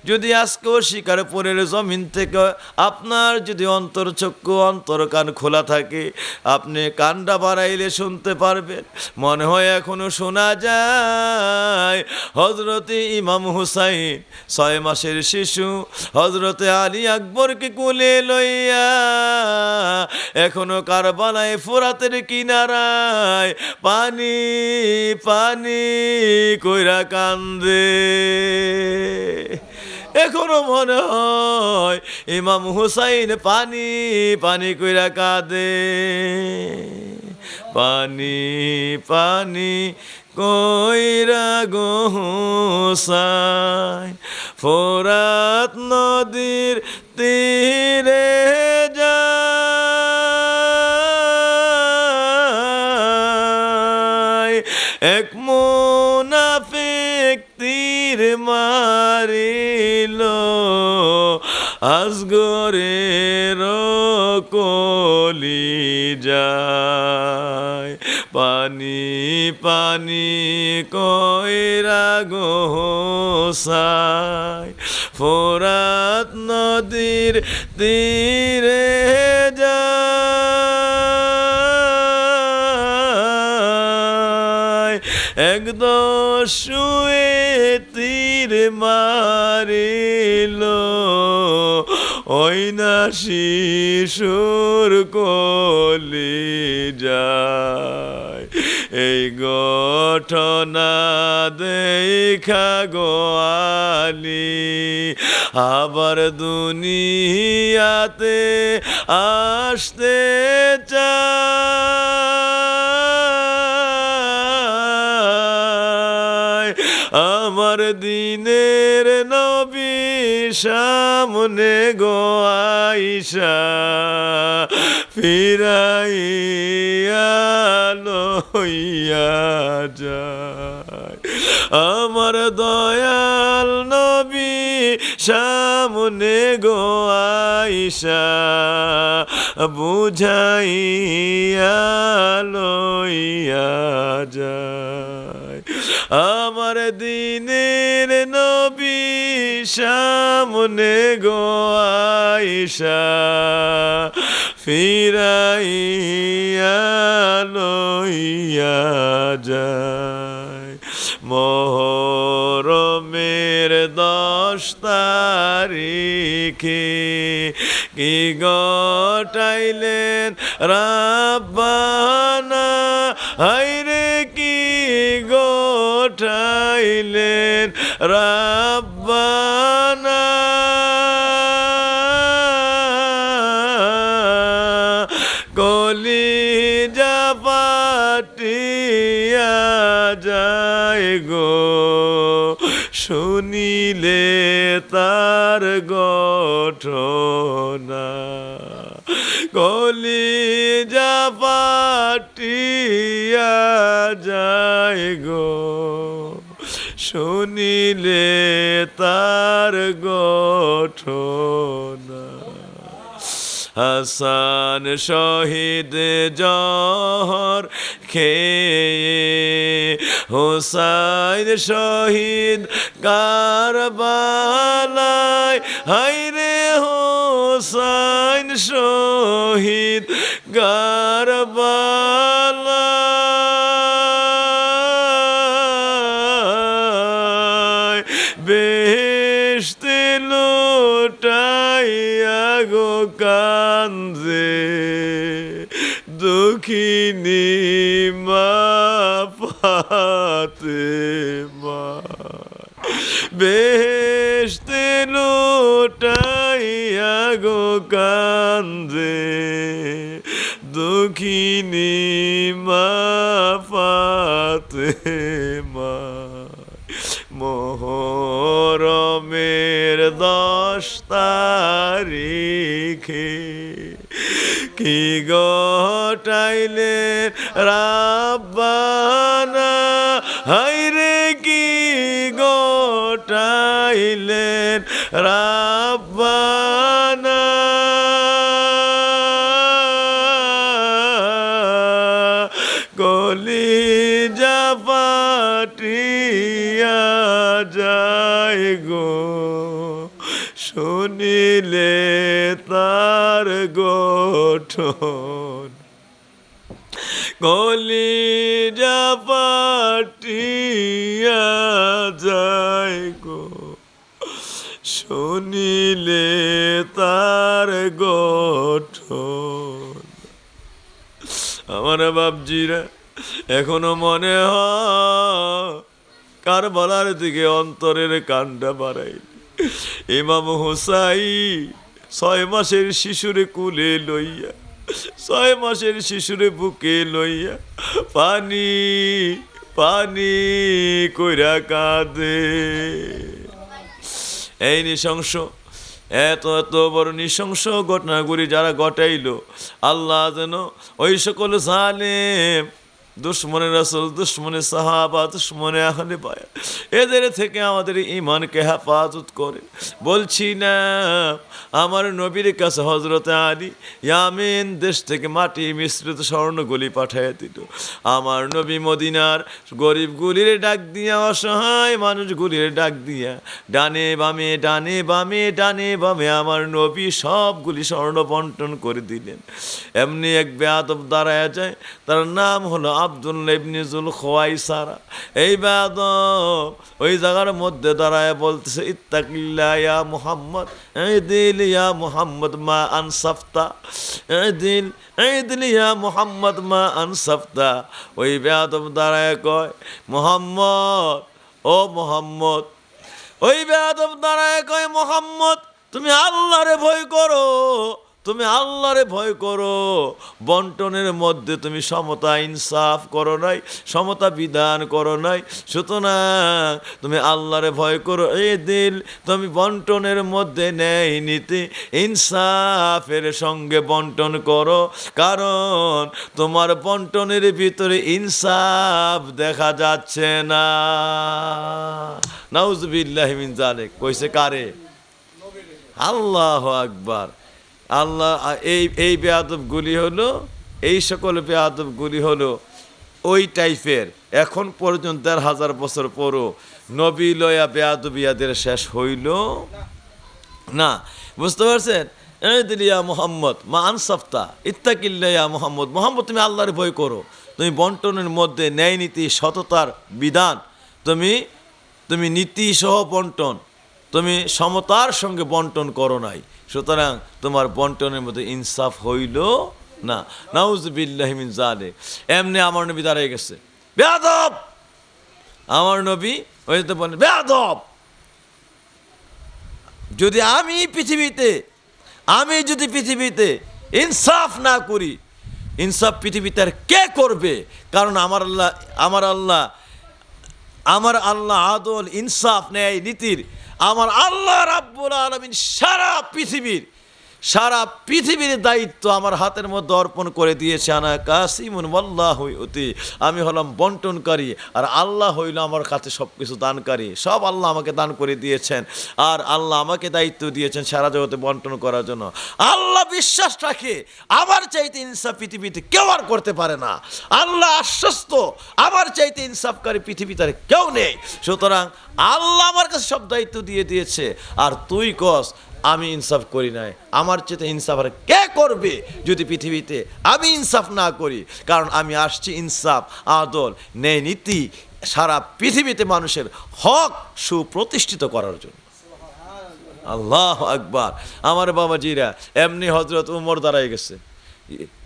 যদি আজকেও শিকারপুরের জমিন থেকে আপনার যদি অন্তর্চক্ষু অন্তর কান খোলা থাকে, আপনি কানটা বাড়াইলে শুনতে পারবেন। মনে হয় এখনো শোনা যায় হজরতে ইমাম হুসাইন 6 মাসের শিশু হজরতে আলী আকবরকে কোলে লইয়া এখনো কারবালায় ফোরাতের কিনারায় পানি পানি কইরা কান্দে। এখনো মনে হয় ইমাম হুসাইন পানি পানি কইরা কাঁদে। পানি পানি কইরা গো হুসাইন ফোরাত নদীর তীরে যায়, এক মুনাফিক তীর মারিল আসগরের কলিজায়। পানি পানি কইরা গো হুসাইন ফোরাত নদীর তীরে যায়, এক দশুয়ে তীর মারিল ওই না শিশুর কলিজায়। এই ঘটনা দেখা গো আলী আবার দুনিয়াতে আসতে চায়। আমার দিনের নবী সামনে গো আইসা ফিরাইয়া লইয়া যায়। আমার দয়াল নবী সামনে গো আইসা বুঝাইয়া লইয়া যায়। আমার দিনের নবী সামনে গো আইসা ফিরাইয়া লইয়া যায়। মুহররমের 10 তারিখে কি ঘটাইলেন রাব্বানি দিলেন রাব্বানা কলিজা ফাটিয়া যায় গো শুনিলে তার ঘটনা কলিজা ফাটিয়া যায় গো শুনিলে তার ঘটনা হাসান শহীদ জহর খেয়ে হুসাইন শহীদ কারবালায় হায়রে হুসাইন শহীদ কারবালায় বেহেশতে লুটাইয়া গো কান্দে দুঃখিনী মা ফাতেমা বেহেশতে লুটাইয়া গো কান্দে দুঃখিনী মা ফাতেমা মোহরমের 10 তারিখে কি ঘটাইলেন রাব্বানা হায়রে কি ঘটাইলেন রাব্বানা কলিজা ফাটিয়া যায় গো শুনিলে তার গঠন কলিজা ফাটিয়া যায় গো শুনিলে তার গঠন আমার বাপজিরা এখনো মনে হয় কারবালার দিকে অন্তরের কান্ডা বাড়াই ইমাম হুসাইন 6 মাসের শিশুরে কুলে লইয়া 6 মাসের শিশুরে বুকে লইয়া পানি পানি কইরা কাঁদে এই নৃশংস এত এত বড় নৃশংস ঘটনাগুলি যারা ঘটাইল আল্লাহ যেন ওই সকল জালেম দুশ্মনে রাসূল দুশ্মনে সাহাবা দুশ্মনে আহলে বায়াত এদের থেকে আমাদের ঈমানকে হেফাজত করে বলছি না আমার নবীর কাছে হযরত আলী ইয়ামেন দেশ থেকে মাটি মিশ্রিত স্বর্ণগুলি পাঠিয়ে দিল আমার নবী মদিনার গরিবগুলির ডাক দিয়া অসহায় মানুষগুলির ডাক দিয়া ডানে বামে ডানে বামে ডানে বামে আমার নবী সবগুলি স্বর্ণ বন্টন করে দিলেন এমনি এক বেয়াদব দাঁড়ায় যায় তার নাম হলো আব্দুল্লাহ ইবনে যুল খুয়াইসারা এই বেয়াদব ওই জায়গার মধ্যে দাঁড়ায় বলতেছে ইত্তাকিল্লাহ ইয়া মুহাম্মদ ইদিল ইয়া মুহাম্মদ মা আনসাফতা ইদিল ইয়া মুহাম্মদ মা আনসাফতা ওই বেয়াদব দাঁড়ায় কয় মুহাম্মদ ও মুহাম্মদ ওই বেয়াদব দাঁড়ায় কয় মুহাম্মদ তুমি আল্লাহরে ভয় করো তুমি আল্লাহরে ভয় করো বন্টনের মধ্যে তুমি সমতা ইনসাফ করো নাই সমতা বিধান করো নাই সুতরাং তুমি আল্লাহরে ভয় করো এই দিল তুমি বন্টনের মধ্যে ন্যায় নীতি ইনসাফের সঙ্গে বন্টন করো কারণ তোমার বন্টনের ভিতরে ইনসাফ দেখা যাচ্ছে না নাউজুবিল্লাহি মিন যালিক কইছে কারে আল্লাহু আকবার আল্লাহ এই বেয়াদবগুলি হলো এই সকল বেয়াদবগুলি হলো ওই টাইপের এখন পর্যন্ত 1000 বছর পরও নবী লয়া বেয়াদবিয়াদের শেষ হইল না বুঝতে পারছেন ইয়া মুহাম্মদ মা আনসাফতা ইত্তাকিল্লাহ ইয়া মুহাম্মদ মুহাম্মদ তুমি আল্লাহর ভয় করো তুমি বন্টনের মধ্যে ন্যায় নীতি সততার বিধান তুমি নীতি সহ বন্টন তুমি সমতার সঙ্গে বন্টন করো নাই সুতরাং তোমার বন্টনের মধ্যে ইনসাফ হইল না নাউজুবিল্লাহি মিন যালিক এমনি আমার নবী দাঁড়িয়ে গেছে বেয়াদব আমার নবী ওই তো বলেন বেয়াদব, যদি আমি পৃথিবীতে ইনসাফ না করি, ইনসাফ পৃথিবীতে আর কে করবে? কারণ আমার আল্লাহ আদল, ইনসাফ, ন্যায় নীতির আমার আল্লাহ রাব্বুল আলামিন সারা পৃথিবীর দায়িত্ব আমার হাতের মধ্যে অর্পণ করে দিয়েছে। আনা কাসিমুন ওয়াল্লাহু ইউতি, আমি হলাম বন্টনকারী আর আল্লাহ হইল আমার কাছে সব কিছু দানকারী। সব আল্লাহ আমাকে দান করে দিয়েছেন আর আল্লাহ আমাকে দায়িত্ব দিয়েছেন সারা জগতে বন্টন করার জন্য। আল্লাহ বিশ্বাস রাখে আমার চাইতে ইনসাফ পৃথিবীতে কেউ আর করতে পারে না। আল্লাহ আশ্বস্ত আমার চাইতে ইনসাফকারী পৃথিবীতে আর কেউ নেই। সুতরাং আল্লাহ আমার কাছে সব দায়িত্ব দিয়ে দিয়েছে আর তুই কস আমি ইনসাফ করি নাই, আমার চেয়ে ইনসাফ আর কে করবে যদি পৃথিবীতে আমি ইনসাফ না করি? কারণ আমি আসছি ইনসাফ, আদল, ন্যায় নীতি সারা পৃথিবীতে মানুষের হক সুপ্রতিষ্ঠিত করার জন্য। আল্লাহু আকবার। আমার বাবাজিরা, এমনি হযরত উমর দাঁড়ায় গেছে,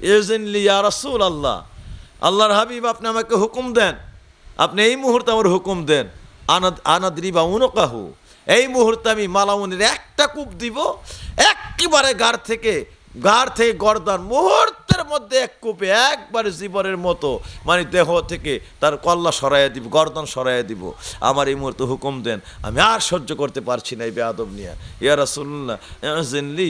ইউজিনলি ইয়া রাসূলুল্লাহ, আল্লাহর হাবিব আপনি আমাকে হুকুম দেন, আপনি এই মুহূর্তে আমার হুকুম দেন। আনাদ্রিবা উনকাহু, এই মুহূর্তে আমি মালাউনের একটা কূপ দিব, একেবারে গাড় থেকে গর্দান মুহূর্তের মধ্যে এক কূপে একবারে জীবনের মতো, মানে দেহ থেকে তার কল্লা সরাইয়া দিব, গর্দান সরাইয়া দিব। আমার এই মুহূর্তে হুকুম দেন, আমি আর সহ্য করতে পারছি না এই বেয়াদব নিয়ে। ইয়া রাসূলুল্লাহ, ইউজিনলি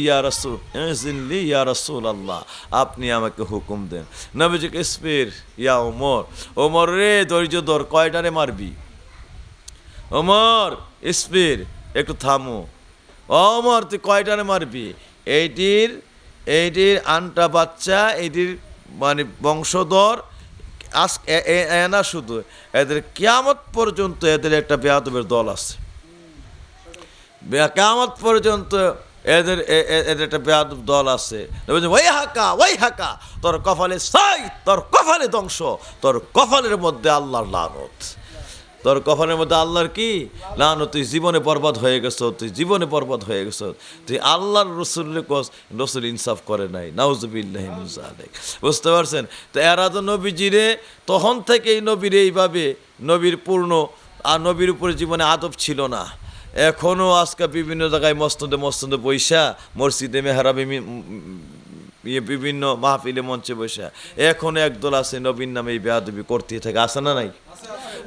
ইয়া রাসূলুল্লাহ, আপনি আমাকে হুকুম দেন। নবীজিকে স্পির ইয়া ওমর রে ধৈর্য ধর, কয়টারে মারবি? ওমর স্পির, একটু থামো। ওমর তুই কয়টারে মারবি? এইটির আনটা বাচ্চা, এইটির মানে বংশধর, না শুধু এদের কিয়ামত পর্যন্ত এদের একটা বেয়াদবের দল আছে। কিয়ামত পর্যন্ত এদের একটা বেয়াদব দল আছে। ওই হাকা, তোর কপালে ছাই, তোর কপালে ধ্বংস, তোর কপালের মধ্যে আল্লাহর লানত, তোর কপালের মধ্যে আল্লাহর কি লানত, তুই জীবনে বরবাদ হয়ে গেছ, তুই আল্লাহর রসুল ইনসাফ করে নাই। নাউজুবিল্লাহি মিন যালিক। বুঝতে পারছেন? তো এরা তো নবীজিরে তখন থেকেই নবীর এইভাবে নবীর পূর্ণ আর নবীর উপরে জীবনে আদব ছিল না। এখনও আজকে বিভিন্ন জায়গায় মসনদে বৈশা, মসজিদে মেহরাবে, বিভিন্ন মাহফিলে মঞ্চে বসে এখনো একদল আছে নবীর নামে এই বেয়াদবি করতে থাকে। আছে না নাই?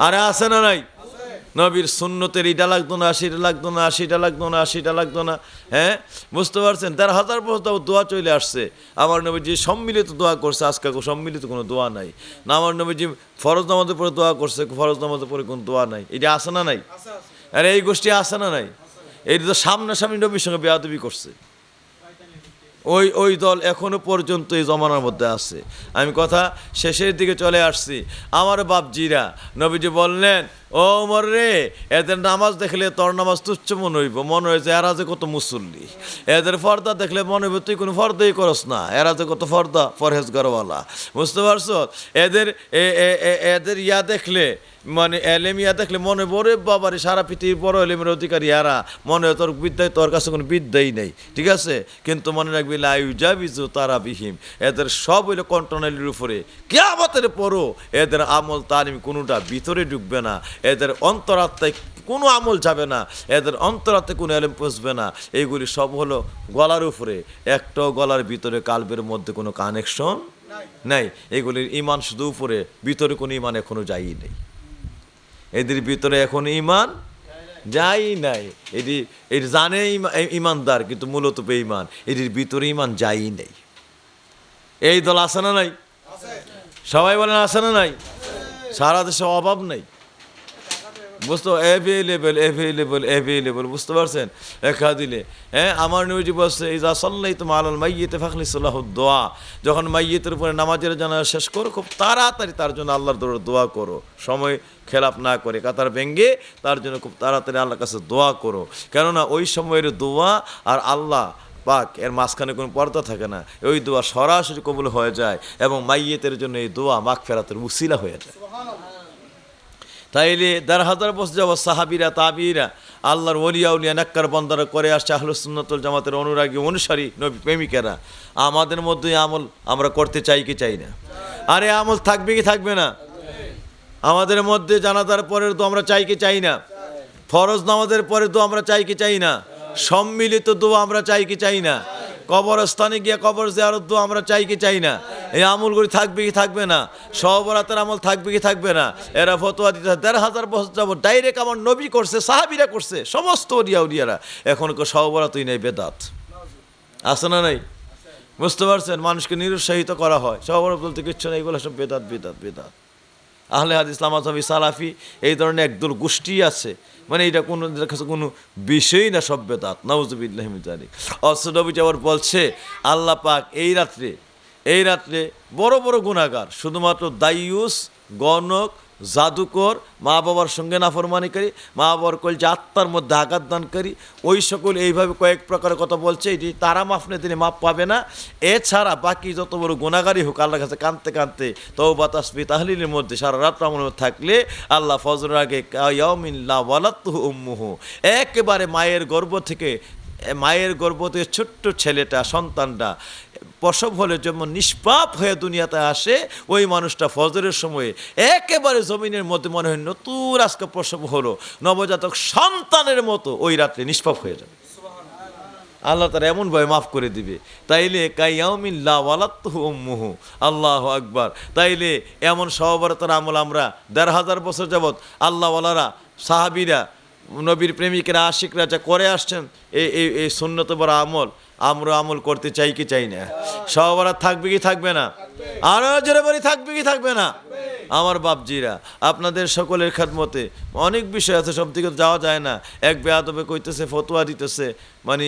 আরে আছে না নাই? নবীর সুন্নতের এটা লাগতো না, সেটা লাগতো না, সেটা লাগতো না, সেটা লাগতো না। হ্যাঁ, বুঝতে পারছেন? ১৩,০০০ বছর দোয়া চলে আসছে। আমার নবীজি সম্মিলিত দোয়া করছে, আজকে সম্মিলিত কোনো দোয়া নাই। না আমার নবীজি ফরজ নামাজের পরে দোয়া করছে, ফরজ নামাজের পরে কোনো দোয়া নাই। এটা আছে না নাই? আরে এই গোষ্ঠী আছে না নাই? এইটা তো সামনাসামনি নবীর সঙ্গে বেয়াদবি করছে। ওই দল এখনো পর্যন্ত এই জমানার মধ্যে আছে। আমি কথা শেষের দিকে চলে আসছি। আমার বাপজিরা, নবীজি বললেন, ও ওমর রে, এদের নামাজ দেখলে তোর নামাজ তুচ্ছ মনে হইব, মনে হয়েছে এরা যে কত মুসল্লি। এদের ফর্দা দেখলে মনে হইব তুই কোনো ফর্দাই করস না, এরা যে কত ফর্দা পরহেজগারওয়ালা। বুঝতে পারছো? এদের ইয়া দেখলে, মানে এলেমিয়া দেখলে মনে বরে বাবারে সারা পৃথিবীর বড় এলেমের অধিকারী এরা, মনে হয় তোর বিদ্যায় তোর কাছে কোনো বিদ্যাই নেই। ঠিক আছে? কিন্তু মনে রাখবি লাইউজাবিজু তারা বিহীম, এদের সব হইলো কন্ট্রোলের উপরে। কিয়ামতের পরও এদের আমল তালিম কোনোটা ভিতরে ঢুকবে না, এদের অন্তরাত্মায় কোনো আমল যাবে না, এদের অন্তরাত্মায় কোনো এলেম পৌঁছবে না। এইগুলি সব হলো গলার উপরে, একটাও গলার ভিতরে কালবের মধ্যে কোনো কানেকশন নাই। এগুলির ইমান শুধু উপরে, ভিতরে কোনো ইমান এখনো যাই নেই। এদের ভিতরে এখন ইমান যাই নাই। এটি জানে ইমানদার, কিন্তু মূলত বেঈমান। এটির ভিতরে ইমান যাই নেই। এই দল আছে না নাই? সবাই বলেন আছে না নাই? সারা দেশে অভাব নাই। বুঝতে অ্যাভেলেবল, বুঝতে পারছেন? লেখা দিলে হ্যাঁ, আমার নবীজি বলছে ইজা সাল্লাইতুম আলাল মাইয়িতি ফাখলিসুল্লাহুদ দোয়া, যখন মাইয়িতের উপরে নামাজের জানাজা শেষ করো, খুব তাড়াতাড়ি তার জন্য আল্লাহর দোয়া করো, সময় খেলাপ না করে, কাতার ভেঙ্গে তার জন্য খুব তাড়াতাড়ি আল্লাহর কাছে দোয়া করো। কেননা ওই সময়ের দোয়া আর আল্লাহ পাক এর মাঝখানে কোনো পর্দা থাকে না। ওই দোয়া সরাসরি কবুল হয়ে যায় এবং মাইয়িতের জন্য এই দোয়া মাগফিরাতের উসিলা হয়ে যায়। তাইলে ১,৫০০ বছর যাবৎ সাহাবিরা, তাবিরা, আল্লাহর ওলিয়া উলিয়া নেককার বান্দারা করে আসছে, আহলুস সুন্নাত ওয়াল জামাতের অনুরাগী অনুসারী নবী প্রেমিকেরা। আমাদের মধ্যে আমল আমরা করতে চাই কি চাই না? আরে আমল থাকবে কি থাকবে না? আমাদের মধ্যে জানাজার পরের তো আমরা চাই কি চাই না? ফরজ নামাজের পরে দোয়া আমরা চাই কি চাই না? সম্মিলিত দোয়া আমরা চাই কি চাই না? কবরস্থানে গিয়ে কবর জিয়ারত দোয়া আমরা চাই কি চাই না? এই আমলগুলি থাকবে কি থাকবে না? সবরাতের আমল থাকবে কি থাকবে না? এরা ফতোয়া দিতে ১,৫০০ বছর যাব ডাইরেক্ট আমার নবী করছে, সাহাবীরা করছে, সমস্ত উলিয়ারা। এখন সবরাতই নেই, বেদাত আছে না নাই? বুঝতে পারছেন? মানুষকে নিরুৎসাহিত করা হয়, সবরাত বলতে কিচ্ছু নেই, এগুলো সব বেদাত বেদাত বেদাত। আহলে হাদিস মাযহাবি সালাফি এই ধরনের একদল গোষ্ঠী আছে, মানে এটা কোনো কোনো বিষয়ই না, সব বেদাত। নাউযুবিল্লাহি মিন যালিক। নবী আবার বলছে আল্লাহ পাক এই রাত্রে বড় বড় গুনাহগার, শুধুমাত্র দাইয়ুস, গণক, জাদুকর, মা বাবার সঙ্গে নাফরমানিকারী, মা বাবার কলজে আত্মার মধ্যে আঘাত দানকারী, ওই সকল এইভাবে কয়েক প্রকারের কথা বলছে। এটি তারা মাফ নেই, তিনি মাফ পাবে না। এছাড়া বাকি যত বড় গুনাহগারই হোক, আল্লাহর কাছে কাঁদতে কাঁদতে তওবা তাসবিহ তাহলিলের মধ্যে সারা রাত আমলের থাকলে আল্লাহ ফজরের আগে ইয়াউমিন লা ওয়ালাদতুহু উম্মুহু, একেবারে মায়ের গর্ভ থেকে ছোট্ট ছেলেটা, সন্তানটা প্রসব হলে যেমন নিষ্পাপ হয়ে দুনিয়াতে আসে, ওই মানুষটা ফজরের সময়ে একেবারে জমিনের মধ্যে মনে হয় নতুন আজকে প্রসব হলো, নবজাতক সন্তানের মতো ওই রাত্রে নিষ্পাপ হয়ে যাবে। আল্লাহ তারা এমনভাবে মাফ করে দিবে। তাইলে কাইয়াউমিন লা ওয়ালাদতুহু উম্মুহু, আল্লাহু আকবার। তাইলে এমন সহবরতার আমল আমরা ১,৫০০ বছর যাবৎ আল্লাহওয়ালারা, সাহাবীরা, নবীর প্রেমিকেরা, আশিকরা যা করে আসছেন, এই সুন্নত বড় আমল আমরা আমল করতে চাই কি চাই না? সহবরাত থাকবে কি থাকবে না? আরো জোরে বলি, থাকবে কি থাকবে না? আমার বাপজিরা, আপনাদের সকলের খেদমতে অনেক বিষয় আছে, সব দিকে যাওয়া যায় না। এক বেয়াদবে কইতেছে, ফতোয়া দিতেছে, মানে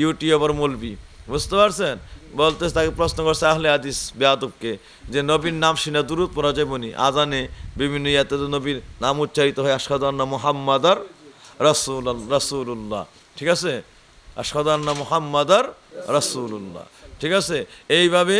ইউটিউবার মৌলবি, বুঝতে পারছেন? বলতেছে, তাকে প্রশ্ন করছে আহলে হাদিস বেয়াদবকে যে নবীর নাম শুনে দুরূদ পড়া যাবেনি, আজানে বিভিন্ন ইয়াতে নবীর নাম উচ্চারিত হয়, আশহাদু আন্না মুহাম্মাদার রাসূলুল্লাহ, ঠিক আছে? আশহাদু আন্না মুহাম্মাদার রাসূলুল্লাহ, ঠিক আছে? এইভাবে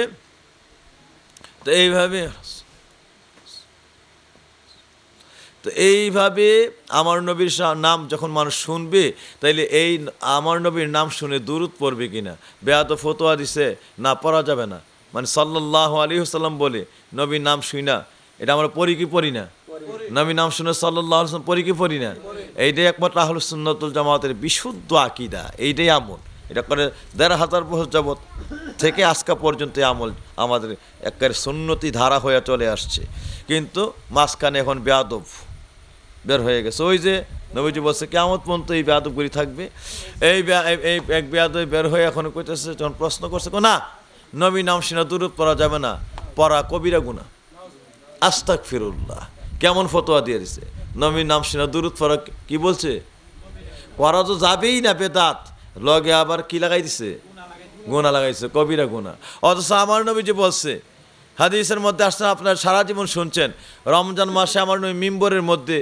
আমার নবীর নাম যখন মানুষ শুনবে, তাইলে এই আমার নবীর নাম শুনে দুরূদ পড়বে কিনা? বেয়াদব ফতোয়া দিছে না, পড়া যাবে না, মানে সাল্লাল্লাহু আলাইহি ওয়াসাল্লাম বলে নবীর নাম শুই না, এটা আমরা পড়ি কি পড়ি না? নবীর নাম শুনে সাল্লাল্লাহু আলাইহি ওয়াসাল্লাম পড়ি কি পড়ি না? এইটাই একমাত্র আহলুস সুন্নাত ওয়াল জামাতের বিশুদ্ধ আকীদা, এইটাই আমল। এটা করে ১,৫০০ বছর যাবৎ থেকে আজকা পর্যন্ত আমল আমাদের একেবারে সুন্নতি ধারা হয়ে চলে আসছে। কিন্তু মাঝখানে এখন বেয়াদব বের হয়ে গেছে। ওই যে নবীজি বলছে কিয়ামত পর্যন্ত এই বেয়াদবগুলি থাকবে। এই এক বেয়াদব বের হয়ে এখন কইতেছে, যখন প্রশ্ন করছে, না নবী নাম শুনে দুরূদ পড়া যাবে না, পড়া কবিরা গুনাহ। আস্তাগফিরুল্লাহ, কেমন ফতোয়া দিয়ে দিছে! নবীর নাম শুনে দুরূদ পড়া কি বলছে? করা তো যাবেই না, বেদাত। লগে আবার কি লাগাই দিছে? গুনাহ লাগাইছে, কবিরা গুনাহ। অথচ আমার নবীজি বলছে, হাদিসের মধ্যে আসছেন, আপনার সারা জীবন শুনছেন, রমজান মাসে আমার নবী মিম্বরের মধ্যে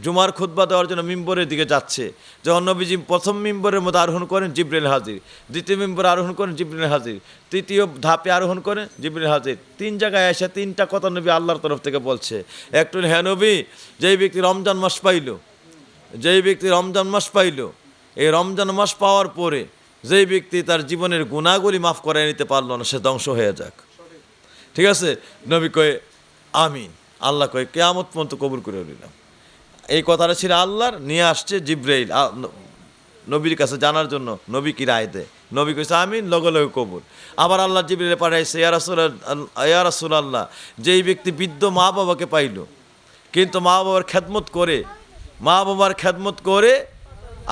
জুমার খুতবা দেওয়ার জন্য মিম্বরের দিকে যাচ্ছে। যখন নবীজি প্রথম মিম্বরের মধ্যে আরোহণ করেন, জিবরিল হাজির। দ্বিতীয় মিম্বরে আরোহণ করেন, জিবরিল হাজির। তৃতীয় ধাপে আরোহণ করেন, জিবরিল হাজির। ৩ জায়গায় এসে ৩টা কথা নবী আল্লাহর তরফ থেকে বলছে। একটু হ্যাঁ নবী, যেই ব্যক্তি রমজান মাস পাইল, এই রমজান মাস পাওয়ার পরে যেই ব্যক্তি তার জীবনের গুনাহগুলি মাফ করে নিতে পারল না, সে ধ্বংস হয়ে যাক। ঠিক আছে? নবী কয়ে আমিন, আল্লাহ কয়ে কিয়ামত পর্যন্ত কবুল করে নিলাম। এই কথাটা ছিল আল্লাহর, নিয়ে আসছে জিবরাইল নবীর কাছে জানার জন্য নবী কি রায় দেয়। নবী কইছে আমিন, লগে লগে কবুল। আবার আল্লাহ জিবরাইল পাঠাইছে, ইয়া রাসূলুল্লাহ, যেই ব্যক্তি বৃদ্ধ মা বাবাকে পাইল, কিন্তু মা বাবার খেদমত করে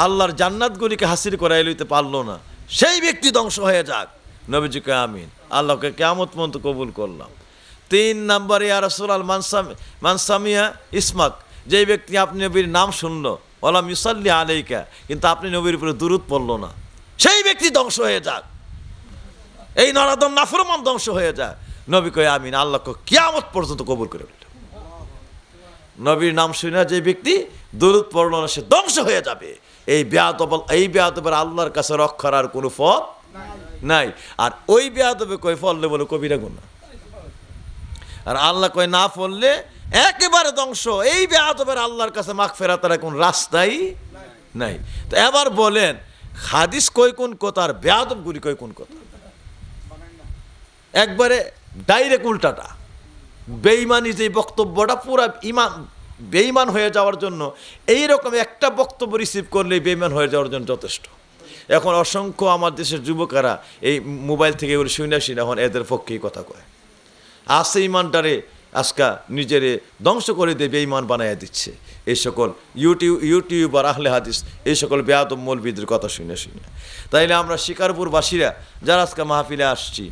আল্লাহর জান্নাতগুলিকে হাসিল করাই লইতে পারলো না, সেই ব্যক্তি ধ্বংস হয়ে যাক। নবীজিকে আমিন, আল্লাহকে কিয়ামত পর্যন্ত কবুল করলাম। 3 নম্বরে ইয়া রাসূলুল্লাহ মানসামিয়া ইসমাক, যেই ব্যক্তি আপনি নবীর নাম শুনলো, ওয়ালাম ইউসাল্লি আলাইকা, কিন্তু আপনি নবীর উপরে দুরূদ পড়লো না, সেই ব্যক্তি ধ্বংস হয়ে যাক। এই নরাধম নাফরমান ধ্বংস হয়ে যায়। নবী কয়ে আমিন, আল্লাহকে কিয়ামত পর্যন্ত কবুল করে নিল। নবীর নাম শুনে যে ব্যক্তি দুরূদ পড়লো না, সে ধ্বংস হয়ে যাবে। এই বেয়াদবের আল্লাহর কাছে রক্ষার আর কোনো পথ নাই। আর ওই বেয়াদবে কই পড়লে বলে কবিরা গুনাহ, আর আল্লাহ কয় না পড়লে একেবারে ধ্বংস। এই বেয়াদবের আল্লাহর কাছে মাগফিরাতের কোন রাস্তাই নাই। তো এবার বলেন, হাদিস কই কোন কথা আর বেয়াদবগুলি কই কোন কথা? একবারে ডাইরেক্ট উল্টাটা। বেঈমানি যে বক্তব্যটা পুরা ইমান বেঈমান হয়ে যাওয়ার জন্য এই রকম একটা বক্তব্য রিসিভ করলেই বেঈমান হয়ে যাওয়ার জন্য যথেষ্ট। এখন অসংখ্য আমার দেশের যুবকেরা এই মোবাইল থেকে এগুলো শুনে এখন এদের পক্ষেই কথা কয়। আসে ইমানটারে আজকা নিজেরে ধ্বংস করে দিয়ে বেঈমান বানাইয়া দিচ্ছে এই সকল ইউটিউব আর আহলে হাদিস এই সকল বেয়াদব মৌলবীদের কথা শুনে। তাইলে আমরা শিকারপুরবাসীরা যারা আজকে মাহফিলে আসছি,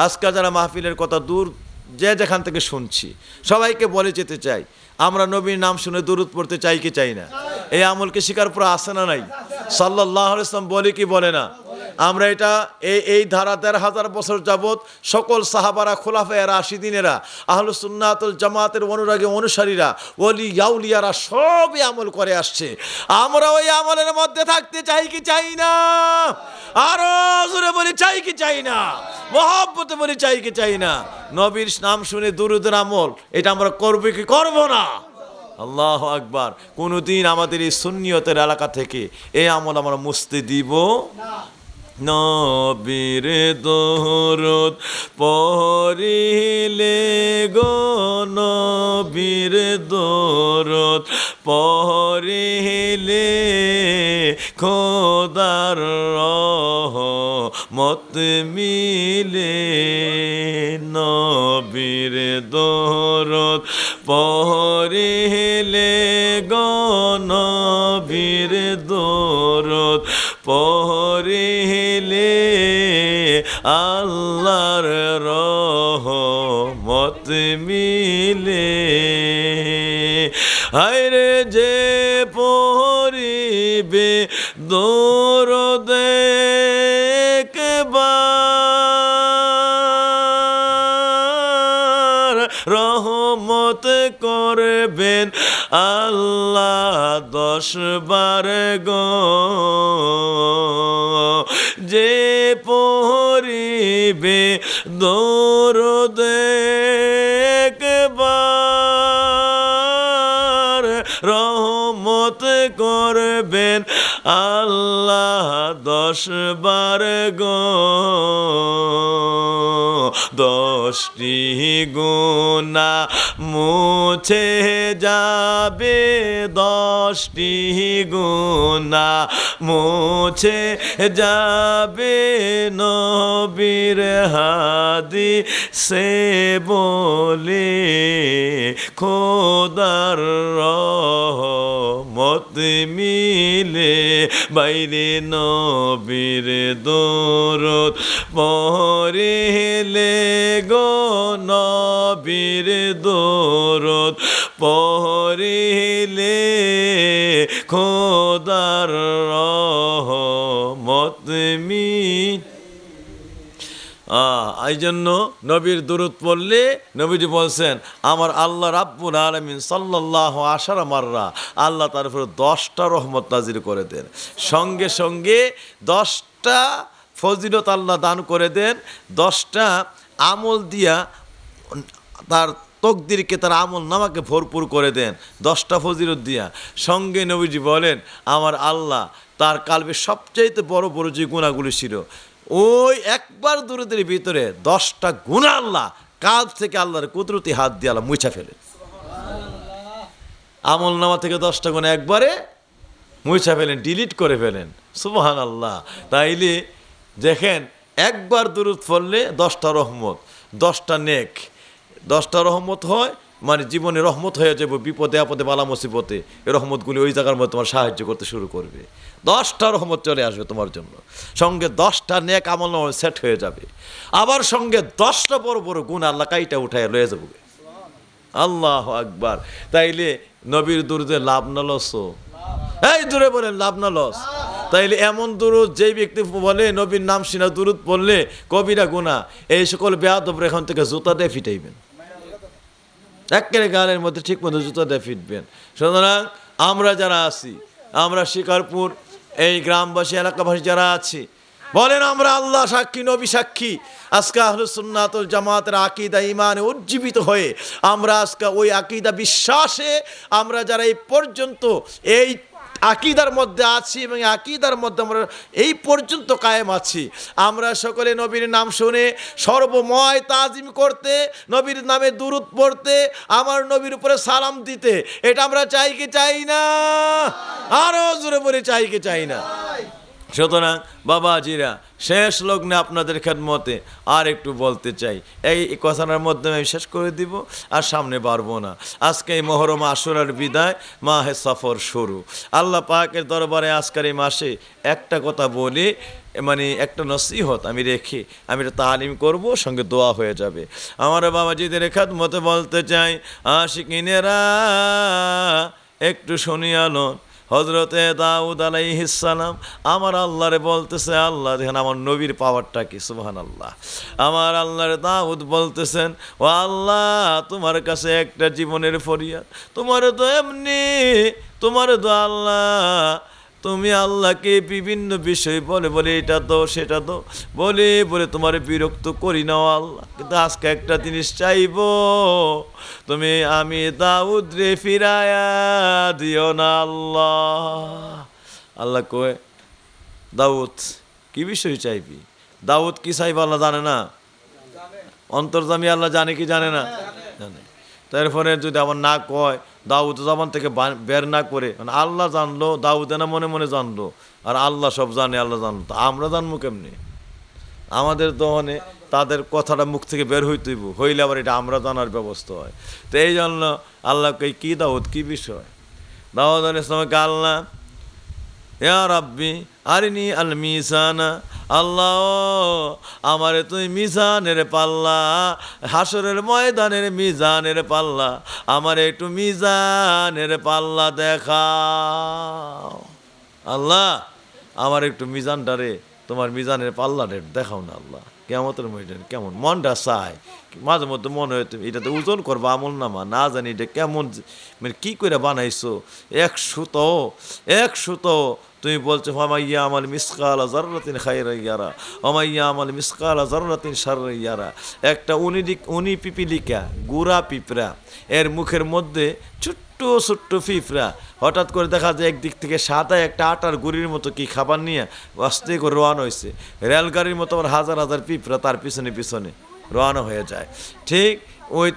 আজকে যারা মাহফিলের কথা দূর যে যেখান থেকে শুনছি, সবাইকে বলে যেতে চাই, আমরা নবীর নাম শুনে দুরূদ পড়তে চাই কি চাই না? এই আমলকে শিকারপুর আসে না নাই? সাল্লাল্লাহু আলাইহি ওয়াসাল্লাম বলে কি বলে না? আমরা এটা এই ধারা ১,৫০০ বছর যাবৎ সকল সাহাবারা, খোলাফায়ে রাশিদিনেরা, আহলুস সুন্নাতুল জামাতের অনুরাগী অনুসারীরা, ওলি আউলিয়ারা সবই আমল করে আসছে। আমরা ওই আমলের মধ্যে থাকতে চাই কি চাই না? আরো জোরে বলি চাই কি চাই না? মহব্বতে বলি চাই কি চাই না? নবীর নাম শুনে দুরূদের আমল এটা আমরা করব কি করব না? আল্লাহু আকবার। কোনদিন আমাদের এই সুন্নিয়তের এলাকা থেকে এই আমল আমরা মুছতে দিব না। নবীর দরুদ পড়িলে গো, নবীর দরুদ পড়িলে খোদার রহমত মিলে। নবীর দরুদ পড়িলে গো, নবীর দরুদ পড়িলে আল্লাহর রহমত মিলে। হায়রে যে পড়িবে দরুদ একবার, রহমত করবেন আল্লাহ 10 বার গো। যে পড়িবে দরুদ একবার, রহমত করবেন আল্লাহ 10 বার গো। 10টি গুনাহ মুছে যাবে, 10টি গুনাহ মুছে যাবে। নবীর হাদিসে বলে খোদার রহমত মিলে। বাইরে নবীর দরুদ পড়িলে গো, নবীর দরুদ পড়িলে খোদার রহমত মিলে। এই জন্য নবীর দুরূদ পড়লে নবীজি বলছেন আমার আল্লাহ রাব্বুল আলামিন সাল্লাল্লাহু আশারা মাররা, আল্লাহ তার উপরে 10টা রহমত নাজিল করে দেন। সঙ্গে সঙ্গে 10টা ফজিলত আল্লাহ দান করে দেন। 10টা আমল দিয়া তার তকদিরকে, তার আমল নামাকে ভরপুর করে দেন 10টা ফজিলত দিয়া। সঙ্গে নবীজি বলেন আমার আল্লাহ তার কালবে সবচাইতে বড় বড় যে গুনাহগুলি ছিল, ওই একবার দুরূদের ভিতরে 10টা গুনাহ আল্লাহ কাল থেকে আল্লাহর কুদরতি হাত দিয়ে আল্লাহ মুছা ফেলেন। আমল নামা থেকে 10টা গুনাহ একবারে মুছা ফেলেন, ডিলিট করে ফেলেন। সুবহানাল্লাহ। তাইলে দেখেন একবার দুরূদ পড়লে 10টা রহমত, 10টা নেক, 10টা রহমত হয়, মানে জীবনে রহমত হয়ে যাবে। বিপদে আপদে বালা মুসিবতে এই রহমতগুলি ওই জায়গার মধ্যে তোমার সাহায্য করতে শুরু করবে। 10টা রহমত চলে আসবে তোমার জন্য। সঙ্গে 10টা নেক আমল সেট হয়ে যাবে। আবার সঙ্গে 10টা বড় বড় গুনাহ আল্লাহ কাইটা উঠায় লয়ে যাবে। আল্লাহু আকবার। তাইলে নবীর দুরূদে লাভ না লস? এই দূরে বলেন লাভ না লস? তাইলে এমন দুরূদ যেই ব্যক্তি বলে নবীর নাম শুনে দুরূদ পড়লে কবিরা গুনাহ, এই সকল বেয়াদব এখান থেকে জুতা দিয়ে ফিটাইবেন, একেবারে গালের মধ্যে ঠিক মতো জুতা দিয়ে ফিটবেন। সুতরাং আমরা যারা আছি, আমরা শিকারপুর এই গ্রামবাসী এলাকাবাসী যারা আছি, বলেন আমরা আল্লাহ সাক্ষী, নবী সাক্ষী, আজকে আহলুস সুন্নাতুল জামাতের আকীদা ঈমানে উজ্জীবিত হয়ে আমরা আজকে ওই আকীদা বিশ্বাসে আমরা যারা এই পর্যন্ত এই আকীদার মধ্যে আছি এবং আকীদার মধ্যে আমরা এই পর্যন্ত কায়েম আছি। আমরা সকলে নবীর নাম শুনে সর্বময় তাজিম করতে, নবীর নামে দুরূদ পড়তে, আমার নবীর উপরে সালাম দিতে, এটা আমরা চাই কি চাই না? আরো জোরে বলে চাই কি চাই না? সুতরাং বাবাজিরা, শেষ লগ্নে আপনাদের খেদমতে আর একটু বলতে চাই, এই কথাটার মাধ্যমে আমি শেষ করে দিব, আর সামনে পারবো না। আজকে এই মহরম আশুরার বিদায়, মাহে সফর শুরু। আল্লাহ পাকের দরবারে আজকের এই মাসে একটা কথা বলি, মানে একটা নসিহত আমি রেখে আমি এটা তালিম করবো, সঙ্গে দোয়া হয়ে যাবে। আমার বাবাজিদের খেদমতে বলতে চাই, আশিকিনেরা একটু শুনিয়ালো। হজরতে দাউদ আলাইহিস সালাম আমার আল্লাহরে বলতেছে, আল্লাহ দেখেন আমার নবীর পাওয়ারটা কি, সুবহানাল্লাহ। আমার আল্লাহরে দাউদ বলতেছেন, ও আল্লাহ তোমার কাছে একটা জীবনের ফরিয়াদ, তোমার তো এমনি, তোমার তো আল্লাহ, তুমি আল্লাহকে বিভিন্ন বিষয় বলে বলে এটা দো সেটা দো বলে বলে তোমার বিরক্ত করি না আল্লাহ, কিন্তু আজকে একটা জিনিস চাইবো, তুমি আমি দাউদ রে ফিরায়া দিও না আল্লাহ। আল্লাহ কয়ে, দাউদ কি বিষয় চাইবি? দাউদ কি চাইবে আল্লাহ জানে না? অন্তর্যামী আল্লাহ জানে কি জানে না? জানে। তারপরে যদি আমার না কয়, দাউদ জবান থেকে বের না করে, মানে আল্লাহ জানলো, দাউদ না মনে মনে জানলো, আর আল্লাহ সব জানে, আল্লাহ জানলো, তা আমরা জানবো কেমনি? আমাদের তো মানে তাদের কথাটা মুখ থেকে বের হইতেইব, হইলে আবার এটা আমরা জানার ব্যবস্থা হয়। তো এই জন্য আল্লাহকে কি দাউদ কি বিষয়? দাউদ আলাইহিস সালামকে আল্লাহ, ইয়া রাব্বি আরিনি আল মিজানা, আল্লাহ আমারে তুই মিজানের পাল্লা, হাসরের ময়দানের মিজানের পাল্লা, আমারে একটু মিজানের পাল্লা দেখাও। আল্লাহ আমার একটু মিজানটারে, তোমার মিজানের পাল্লাটা দেখাও না আল্লাহ। কিয়ামতের ময়দান কেমন মনটা চায়, মাঝে মধ্যে মনে হয় তুমি এটাতে ওজন করবো আমল নামা, না জানি এটা কেমন, মানে কী করে বানাইছো, 100 তুমি বলছো, হামাইয়া আমাল মিসকাল জাররাতিন খায়রান ইয়ারা, হামাইয়া আমাল মিসকাল জাররাতিন শাররান ইয়ারা। একটা উনি পিপিলিকা, গুড়া পিঁপড়া, এর মুখের মধ্যে ছোট্ট ছোট্ট পিঁপড়া, হঠাৎ করে দেখা যায় একদিক থেকে সাদা একটা আটার গুড়ির মতো কি খাবার নিয়ে আস্তে করে রোয়ানো হয়েছে, রেলগাড়ির মতো আবার হাজার হাজার পিঁপড়া তার পিছনে পিছনে রওনা হয়ে যায়। ঠিক ওই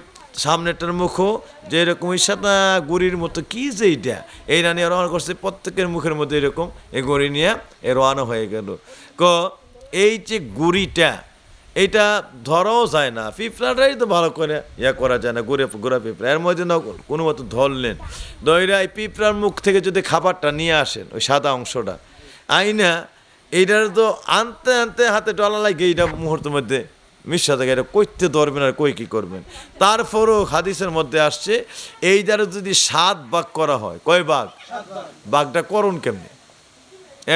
সামনেটার মুখও যেরকম ওই সাদা গুড়ির মতো কি যে এইটা নিয়ে রওনা করছে, প্রত্যেকের মুখের মধ্যে এরকম এই গুড়ি নিয়ে রওনা হয়ে গেল। এই যে গুড়িটা, এইটা ধরাও যায় না, পিঁপড়াটাই তো ভালো করে করা যায় না, গুড়া পিঁপড়া, এর মধ্যে না কোনো মতো ধরলেন, দইরা এই পিঁপড়ার মুখ থেকে যদি খাবারটা নিয়ে আসেন, ওই সাদা অংশটা আইনা, এইটার তো আনতে আনতে হাতে ডলা লাগে, এইটা মুহূর্তের মধ্যে মিশা থাকে, এটা কইতে ধরবেন আর কই কী করবেন। তারপরও হাদিসের মধ্যে আসছে, এই দ্বারা যদি 7 ভাগ করা হয়, কয় ভাগ? ভাগটা করুন কেমনি?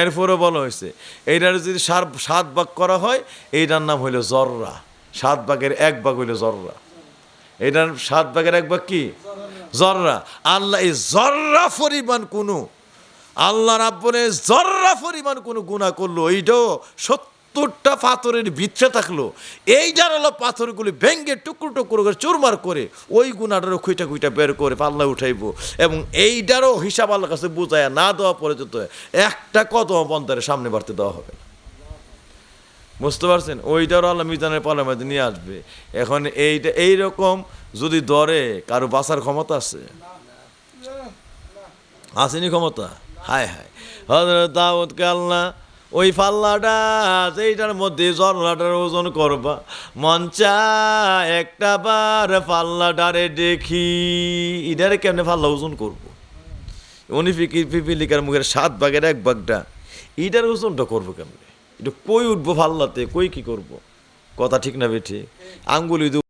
এরপরও বলা হয়েছে এইটার যদি 7 ভাগ করা হয়, এইটার নাম হইল জররা। 7 ভাগের 1 ভাগ হইল জররা। এটার 7 ভাগের 1 ভাগ কি? জররা। আল্লাহ এই জররা পরিমাণ কোনো, আল্লাহ রাব্বুল জররা পরিমাণ কোনো গুনাহ করলো, এইটাও 70টা পাথরের ভিতরে থাকলো, এইটার হলো পাথরগুলি ভেঙ্গে টুকরো টুকরো করে চুরমার করে ওই গুনাটারও খুঁইটা খুঁইটা বের করে পাল্লা উঠাইব, এবং এইটারও হিসাব আল্লাহর কাছে বুঝায় না দেওয়া পর্যন্ত একটা কদম পন্থারের সামনে বাড়তে দেওয়া হবে না। বুঝতে পারছেন? ওইটারও আল্লাহ মিজানের পাল্লার মধ্যে নিয়ে আসবে। এখন এইটা এইরকম যদি ধরে, কারো বাঁচার ক্ষমতা আছে? আসেনি ক্ষমতা? হায় হায়, হযরত দাউদকে আল্লাহ ওই পাল্লাটা এইটার মধ্যে জররাটার ওজন করবা, মন চায় একটা বার পাল্লাটারে দেখি, এটারে কেমনে পাল্লা ওজন করবো? উনি পিপিলিকার মুখের 7 ভাগের 1 ভাগটা, এটার ওজনটা করবো কেমনে? এটা কই উঠবো পাল্লাতে, কই কি করব? কথা ঠিক না বেঠি? আঙ্গুলি